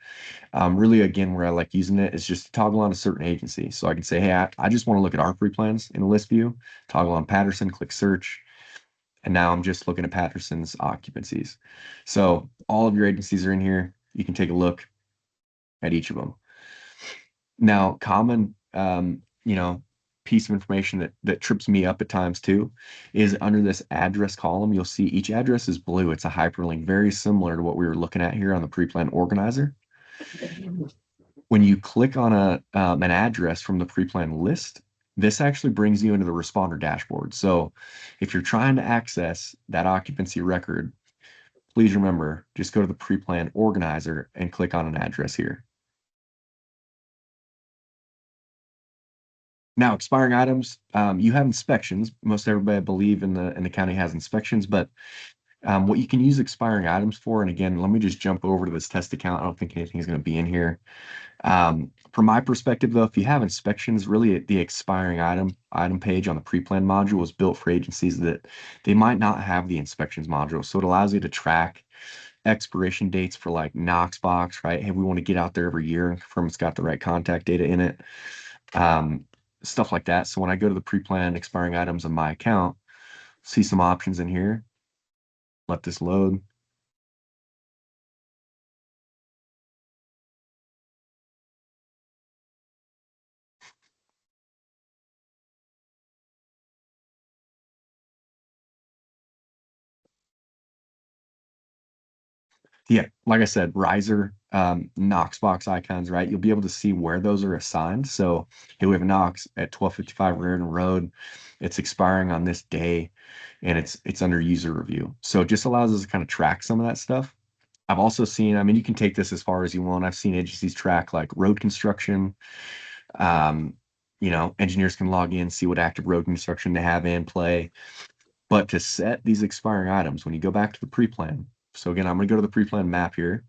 Really, again, where I like using it is just to toggle on a certain agency. So I can say, hey, I just want to look at our pre-plans in a list view, toggle on Patterson, click search, and now I'm just looking at Patterson's occupancies. So all of your agencies are in here. You can take a look at each of them. Now, common, piece of information that trips me up at times too is under this address column, you'll see each address is blue. It's a hyperlink, very similar to what we were looking at here on the pre-plan organizer. When you click on an address from the pre-plan list, this actually brings you into the responder dashboard. So if you're trying to access that occupancy record, please remember, just go to the pre-plan organizer and click on an address here. Now, expiring items, you have inspections. Most everybody, I believe, in the county has inspections, but what you can use expiring items for, and again, let me just jump over to this test account. I don't think anything is going to be in here. From my perspective, though, if you have inspections, really the expiring item page on the pre-plan module is built for agencies that they might not have the inspections module. So it allows you to track expiration dates for like Knox box, right? Hey, we want to get out there every year and confirm it's got the right contact data in it. Stuff like that. So when I go to the pre-plan expiring items on my account, see some options in here. Let this load. Yeah, like I said, riser, Knox box icons, right? You'll be able to see where those are assigned. So here we have Knox at 1255 Reardon Road. It's expiring on this day, and it's under user review. So it just allows us to kind of track some of that stuff. I've also seen, I mean, you can take this as far as you want. I've seen agencies track like road construction. Um, engineers can log in, see what active road construction they have in play. But to set these expiring items, when you go back to the pre-plan, so again, I'm going to go to the pre-plan map here.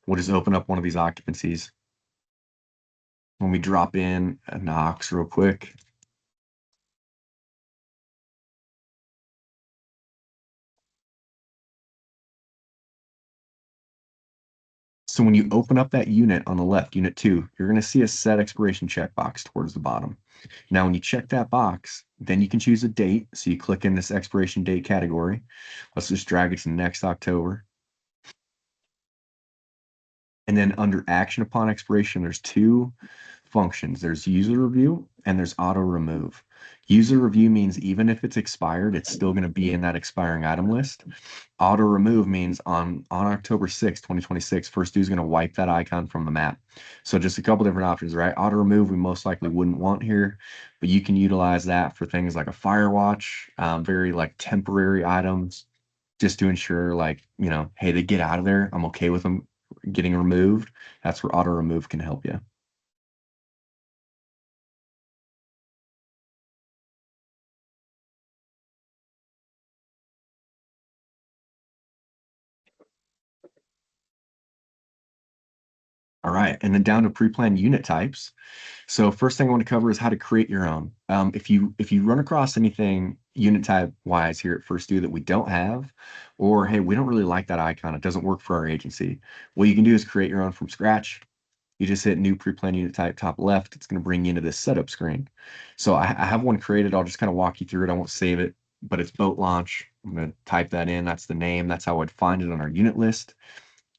We'll just open up one of these occupancies. When we drop in a Knox real quick, So when you open up that unit on the left, unit two, you're going to see a set expiration checkbox towards the bottom. Now, when you check that box, then you can choose a date. So you click in this expiration date category. Let's just drag it to next October. And then under action upon expiration, there's two functions. There's user review and there's auto remove. User review means even if it's expired, it's still going to be in that expiring item list. Auto remove means on October 6th, 2026, First Do is going to wipe that icon from the map. So just a couple different options, right? Auto remove we most likely wouldn't want here, but you can utilize that for things like a fire watch, very like temporary items, just to ensure like, hey, they get out of there. I'm okay with them getting removed. That's where auto remove can help you. All right, and then down to pre-planned unit types. So first thing I want to cover is how to create your own. If you run across anything unit type wise here at First Do that we don't have, or hey, we don't really like that icon, it doesn't work for our agency. What you can do is create your own from scratch. You just hit new pre-planned unit type top left. It's going to bring you into this setup screen. So I have one created. I'll just kind of walk you through it. I won't save it, but it's boat launch. I'm going to type that in. That's the name. That's how I'd find it on our unit list.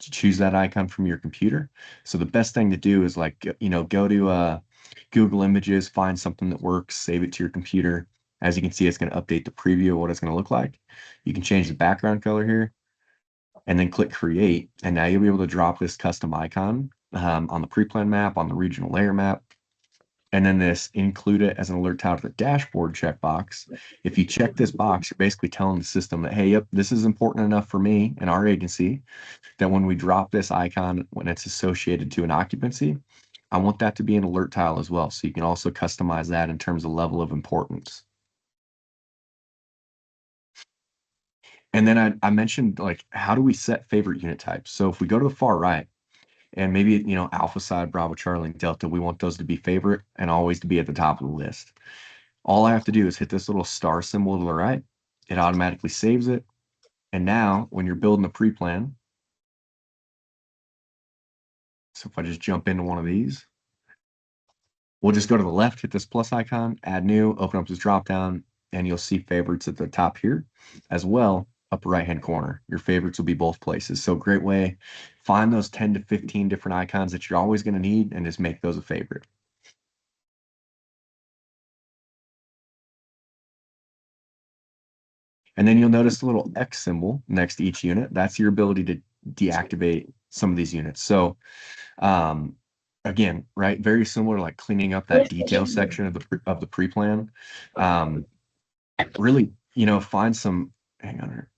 To choose that icon from your computer. So the best thing to do is like, go to Google Images, find something that works, save it to your computer. As you can see, it's going to update the preview of what it's going to look like. You can change the background color here and then click create. And now you'll be able to drop this custom icon on the pre-plan map, on the regional layer map. And then this include it as an alert tile to the dashboard checkbox. If you check this box, you're basically telling the system that, hey, yep, this is important enough for me and our agency that when we drop this icon, when it's associated to an occupancy, I want that to be an alert tile as well. So you can also customize that in terms of level of importance. And then I mentioned like, how do we set favorite unit types? So if we go to the far right and maybe, Alpha side, Bravo, Charlie, and Delta, we want those to be favorite and always to be at the top of the list. All I have to do is hit this little star symbol to the right. It automatically saves it. And now when you're building a pre-plan, so if I just jump into one of these, we'll just go to the left, hit this plus icon, add new, open up this drop down, and you'll see favorites at the top here as well, upper right hand corner. Your favorites will be both places. So great way, find those 10 to 15 different icons that you're always going to need and just make those a favorite. And then you'll notice the little X symbol next to each unit. That's your ability to deactivate some of these units. So again, right, very similar to like cleaning up that detail section of the pre-plan. Um, really, find some, hang on here.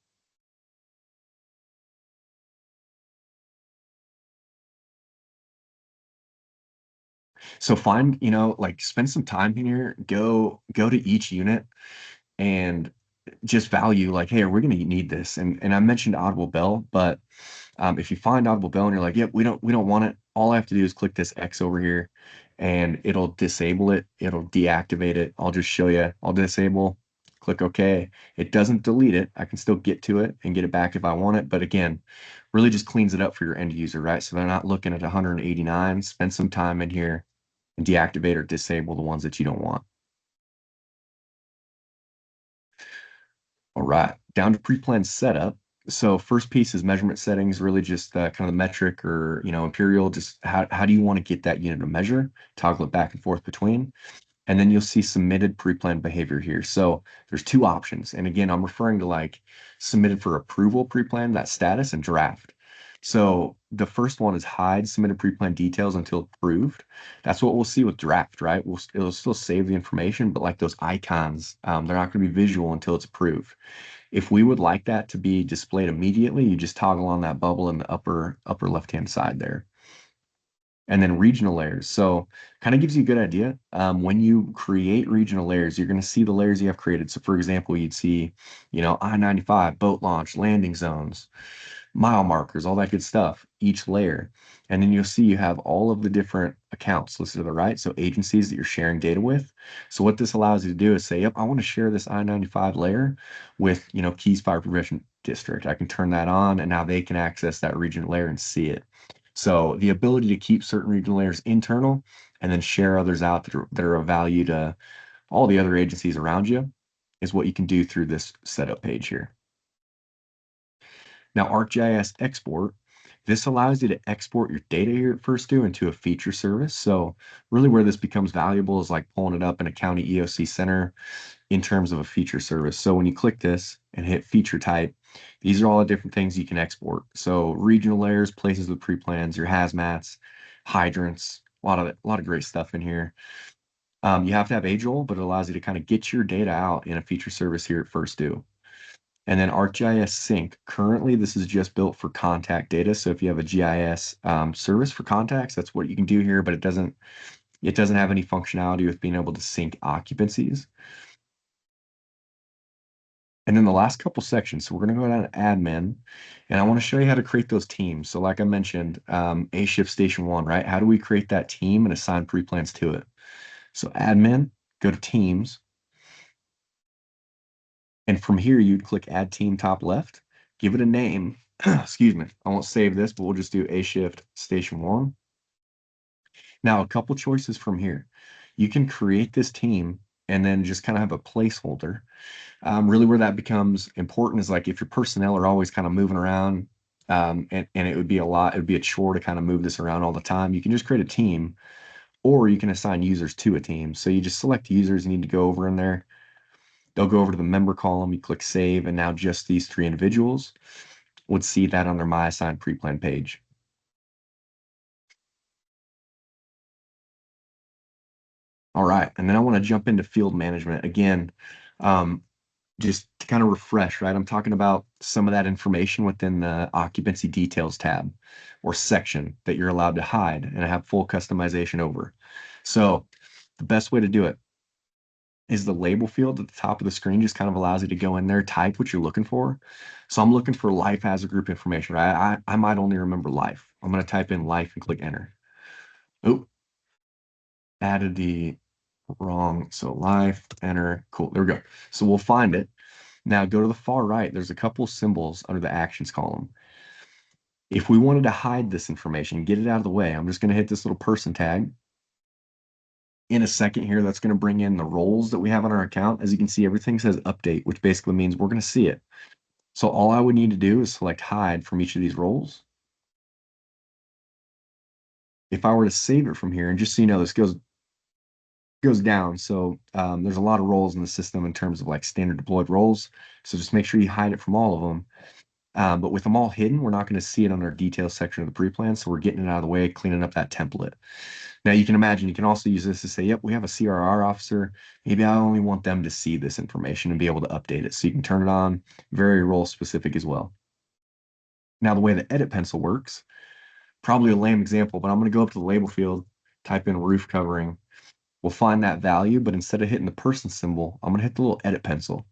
So find, like spend some time here, go to each unit and just value like, hey, are we going to need this? And I mentioned Audible Bell, but if you find Audible Bell and you're like, yep, we don't want it, all I have to do is click this X over here and it'll disable it, it'll deactivate it. I'll just show you, I'll disable, click OK. It doesn't delete it. I can still get to it and get it back if I want it. But again, really just cleans it up for your end user, right? So they're not looking at 189. Spend some time in here and deactivate or disable the ones that you don't want. All right, down to pre-planned setup. So first piece is measurement settings, really just kind of the metric or, imperial, just how do you want to get that unit of measure, toggle it back and forth between. And then you'll see submitted pre-planned behavior here. So there's two options. And again, I'm referring to like submitted for approval pre-plan, that status, and draft. So the first one is hide submitted pre-planned details until approved. That's what we'll see with draft, right? It'll still save the information, but like those icons, they're not going to be visual until it's approved. If we would like that to be displayed immediately, you just toggle on that bubble in the upper left-hand side there. And then regional layers. So kind of gives you a good idea. When you create regional layers, you're going to see the layers you have created. So for example, you'd see, I-95, boat launch, landing zones, mile markers, all that good stuff, each layer. And then you'll see you have all of the different accounts listed to the right. So agencies that you're sharing data with. So what this allows you to do is say, yep, I want to share this I-95 layer with, Keys Fire Prevention District. I can turn that on and now they can access that regional layer and see it. So the ability to keep certain regional layers internal and then share others out that are of value to all the other agencies around you is what you can do through this setup page here. Now, ArcGIS export, this allows you to export your data here at First Do into a feature service. So really where this becomes valuable is like pulling it up in a county EOC center in terms of a feature service. So when you click this and hit feature type, these are all the different things you can export. So regional layers, places with pre-plans, your hazmats, hydrants, a lot of great stuff in here. You have to have age-old, but it allows you to kind of get your data out in a feature service here at First Do. And then ArcGIS Sync. Currently, this is just built for contact data. So if you have a GIS service for contacts, that's what you can do here, but it doesn't have any functionality with being able to sync occupancies. And then the last couple sections, so we're going to go down to admin, and I want to show you how to create those teams. So like I mentioned, A shift station one, right? How do we create that team and assign pre-plans to it? So admin, go to teams, and from here you'd click add team top left, give it a name. Excuse me, I won't save this, but we'll just do A shift station one. Now a couple choices from here. You can create this team and then just kind of have a placeholder. Really where that becomes important is like if your personnel are always kind of moving around, and it would be a chore to kind of move this around all the time. You can just create a team, or you can assign users to a team. So you just select users you need to go over in there. They'll go over to the member column, you click save, and now just these 3 individuals would see that on their My Assigned Pre-Plan page. All right, and then I want to jump into field management again. Just to kind of refresh, right? I'm talking about some of that information within the occupancy details tab or section that you're allowed to hide and have full customization over. So the best way to do it is the label field at the top of the screen just kind of allows you to go in there, type what you're looking for. So I'm looking for life as a group information, right? I might only remember life. I'm going to type in life and click enter. Oh, added the wrong. So life, enter, cool. There we go. So we'll find it. Now go to the far right. There's a couple symbols under the actions column. If we wanted to hide this information, get it out of the way, I'm just going to hit this little person tag. In a second here, that's going to bring in the roles that we have on our account. As you can see, everything says update, which basically means we're going to see it. So all I would need to do is select hide from each of these roles. If I were to save it from here, and just so you know, this goes down. So there's a lot of roles in the system in terms of like standard deployed roles. So just make sure you hide it from all of them. But with them all hidden, we're not going to see it on our details section of the pre-plan. So we're getting it out of the way, cleaning up that template. Now you can imagine, you can also use this to say, yep, we have a CRR officer. Maybe I only want them to see this information and be able to update it. So you can turn it on, very role specific as well. Now the way the edit pencil works, probably a lame example, but I'm going to go up to the label field, type in roof covering. We'll find that value, but instead of hitting the person symbol, I'm going to hit the little edit pencil.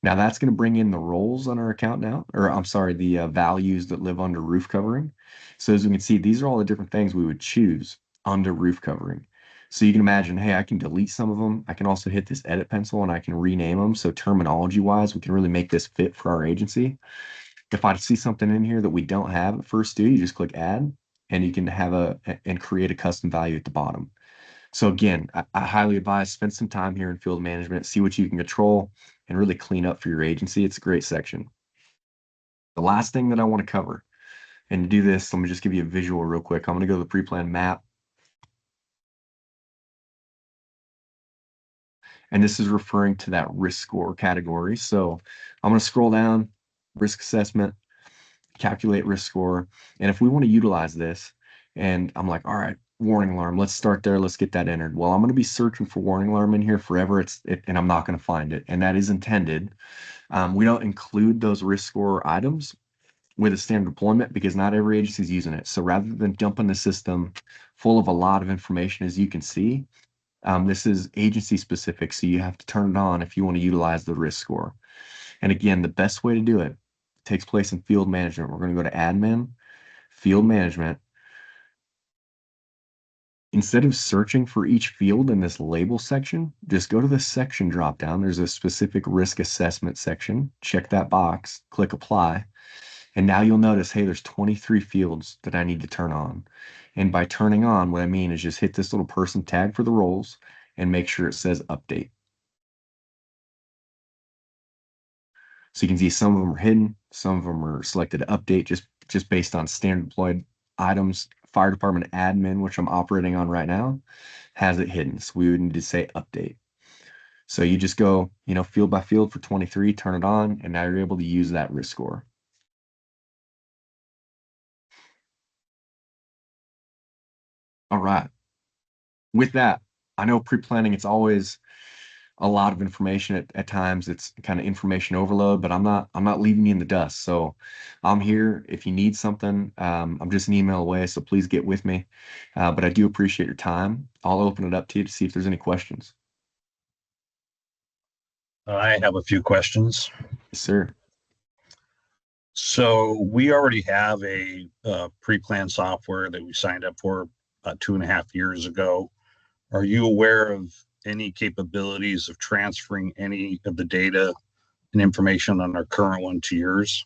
Now that's going to bring in the roles on our account now, or I'm sorry, the values that live under roof covering. So as we can see, these are all the different things we would choose under roof covering. So you can imagine, hey, I can delete some of them. I can also hit this edit pencil and I can rename them. So terminology wise, we can really make this fit for our agency. If I see something in here that we don't have at First Do, you just click add and you can have and create a custom value at the bottom. So again, I highly advise spend some time here in field management, see what you can control and really clean up for your agency. It's a great section. The last thing that I want to cover, and to do this, let me just give you a visual real quick. I'm going to go to the pre-plan map. And this is referring to that risk score category. So I'm going to scroll down, risk assessment, calculate risk score. And if we want to utilize this, and I'm like, all right, warning alarm, let's start there. Let's get that entered. Well, I'm going to be searching for warning alarm in here forever. And I'm not going to find it. And that is intended. We don't include those risk score items with a standard deployment because not every agency is using it. So rather than dumping the system full of a lot of information, as you can see, this is agency specific. So you have to turn it on if you want to utilize the risk score. And again, the best way to do it takes place in field management. We're going to go to admin, field management. Instead of searching for each field in this label section, just go to the section dropdown. There's a specific risk assessment section. Check that box, click apply. And now you'll notice, hey, there's 23 fields that I need to turn on. And by turning on, what I mean is just hit this little person tag for the roles and make sure it says update. So you can see some of them are hidden, some of them are selected to update just based on standard deployed items. Fire department admin, which I'm operating on right now, has it hidden. So we would need to say update. So you just go, field by field for 23, turn it on, and now you're able to use that risk score. All right. With that, I know pre-planning, it's always a lot of information at times. It's kind of information overload, but I'm not leaving you in the dust. So I'm here if you need something. I'm just an email away, so please get with me. But I do appreciate your time. I'll open it up to you to see if there's any questions. I have a few questions. Yes, sir. So we already have a pre-planned software that we signed up for about 2.5 years ago. Are you aware of any capabilities of transferring any of the data and information on our current one to yours?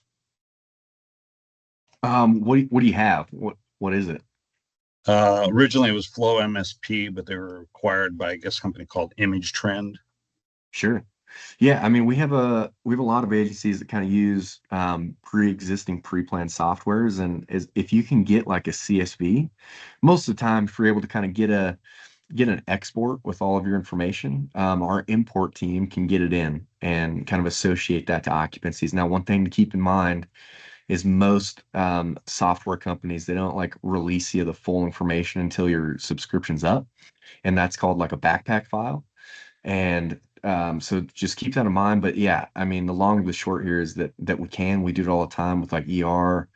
What do you have? What is it? Originally it was Flow MSP, but they were acquired by, I guess, a company called Image Trend. Sure. Yeah, I mean, we have a lot of agencies that kind of use pre-existing pre-planned softwares, and if you can get like a CSV, most of the time, if you're able to kind of get an export with all of your information, our import team can get it in and kind of associate that to occupancies. Now, one thing to keep in mind is most software companies, they don't like release you the full information until your subscription's up, and that's called like a backpack file. And so just keep that in mind. But yeah, I mean, the long and the short here is that we do it all the time with like ER.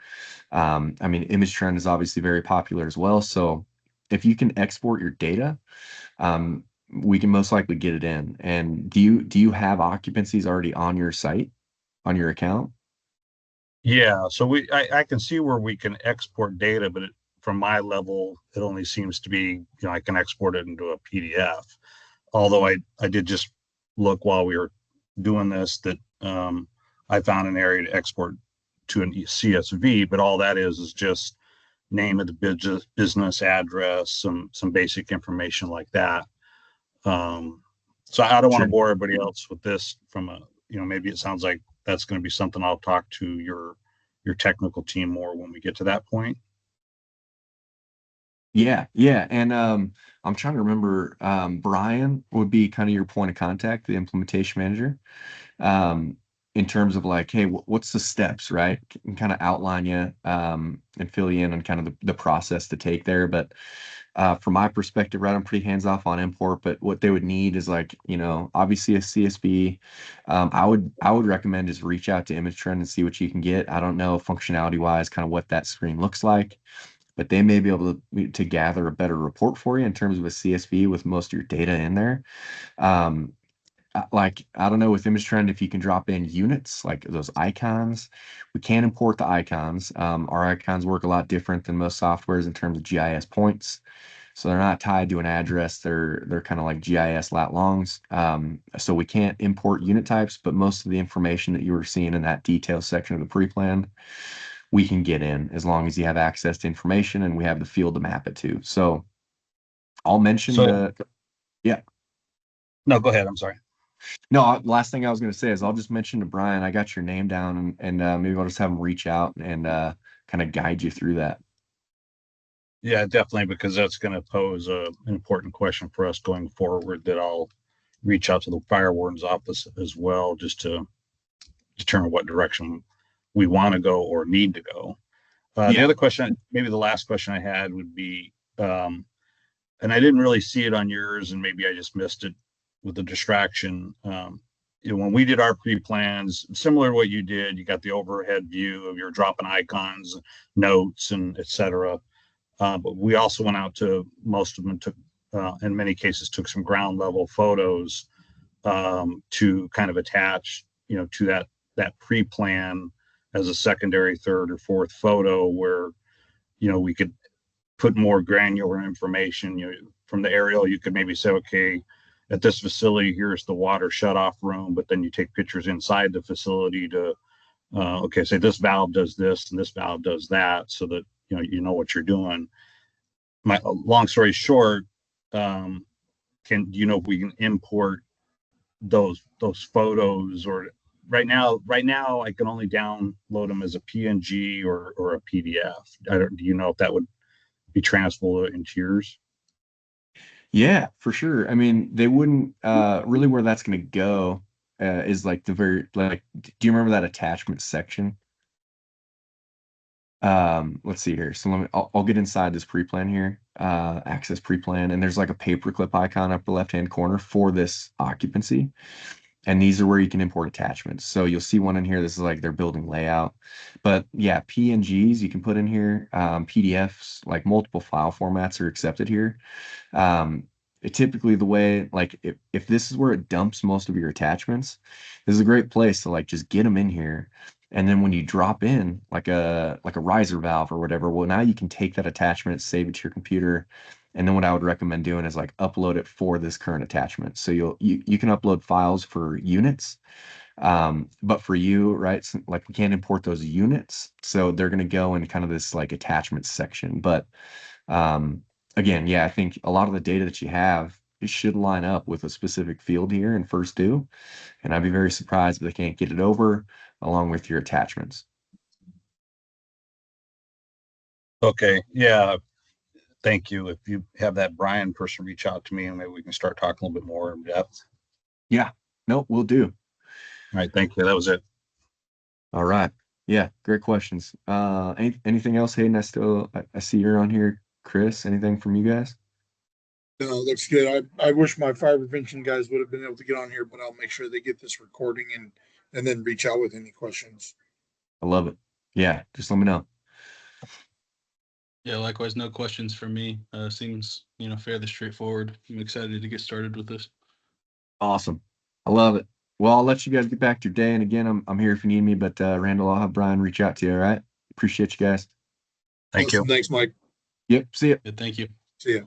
I mean, image trend is obviously very popular as well. So if you can export your data, um, we can most likely get it in. And do you have occupancies already on your site, on your account? Yeah, so I can see where we can export data, but from my level, it only seems to be, I can export it into a PDF. Although I did just look while we were doing this that I found an area to export to an CSV, but all that is just name of the business address, some basic information like that. So I don't want to Sure. bore everybody else with this from maybe it sounds like that's going to be something I'll talk to your technical team more when we get to that point. Yeah, yeah. And I'm trying to remember, Brian would be kind of your point of contact, the implementation manager. In terms of like, hey, what's the steps, right? And kind of outline you and fill you in on kind of the process to take there. But from my perspective, right, I'm pretty hands off on import. But what they would need is like, obviously a CSV. I would recommend just reach out to Image Trend and see what you can get. I don't know functionality wise, kind of what that screen looks like, but they may be able to gather a better report for you in terms of a CSV with most of your data in there. Um, like I don't know with image trend if you can drop in units like those icons. We can import the icons. Our icons work a lot different than most softwares in terms of GIS points, so they're not tied to an address. They're kind of like GIS lat longs. So we can't import unit types, but most of the information that you were seeing in that detail section of the pre-plan, we can get in as long as you have access to information and we have the field to map it to. So I'll mention So the yeah. no, go ahead. I'm sorry. No, last thing I was going to say is I'll just mention to Brian, I got your name down and maybe I'll just have him reach out and kind of guide you through that. Yeah, definitely, because that's going to pose an important question for us going forward that I'll reach out to the fire warden's office as well, just to determine what direction we want to go or need to go. The Yeah. other question, maybe the last question I had would be, and I didn't really see it on yours, and maybe I just missed it with the distraction. When we did our pre-plans, similar to what you did, you got the overhead view of your dropping icons, notes, and etc. But we also went out to most of them and took, in many cases, took some ground level photos to kind of attach, to that pre-plan as a secondary, third, or fourth photo where, we could put more granular information. From the aerial, you could maybe say, okay, at this facility, here's the water shut off room, but then you take pictures inside the facility to okay, say this valve does this and this valve does that, so that you know what you're doing. My long story short, can if we can import those photos, or right now I can only download them as a PNG or a PDF. Do you know if that would be transferable into yours? Yeah, for sure. I mean, they wouldn't really where that's going to go is like do you remember that attachment section? Let's see here. So I'll get inside this pre-plan here, access pre-plan, and there's like a paperclip icon upper left-hand corner for this occupancy. And these are where you can import attachments. So you'll see one in here. This is like their building layout. But yeah, PNGs you can put in here. PDFs, like multiple file formats are accepted here. Typically the way, like if this is where it dumps most of your attachments, this is a great place to like just get them in here. And then when you drop in like a riser valve or whatever, well, now you can take that attachment, save it to your computer. And then what I would recommend doing is like upload it for this current attachment. So you can upload files for units. But for you, right, like we can't import those units. So they're going to go in kind of this like attachment section. But again, yeah, I think a lot of the data that you have, it should line up with a specific field here in first due. And I'd be very surprised if they can't get it over along with your attachments. Okay, yeah, thank you. If you have that Brian person reach out to me, and maybe we can start talking a little bit more in depth. Yeah, no, we'll do. All right, thank you. That was it. All right. Yeah, great questions. Anything else, Hayden? I see you're on here. Chris, anything from you guys? No, looks good. I wish my fire prevention guys would have been able to get on here, but I'll make sure they get this recording and then reach out with any questions. I love it. Yeah, just let me know. Yeah, likewise, no questions for me. Seems, fairly straightforward. I'm excited to get started with this. Awesome. I love it. Well, I'll let you guys get back to your day. And again, I'm here if you need me, but Randall, I'll have Brian reach out to you. All right. Appreciate you guys. Thank you. Thanks, Mike. Yep. See ya. Yeah, thank you. See ya.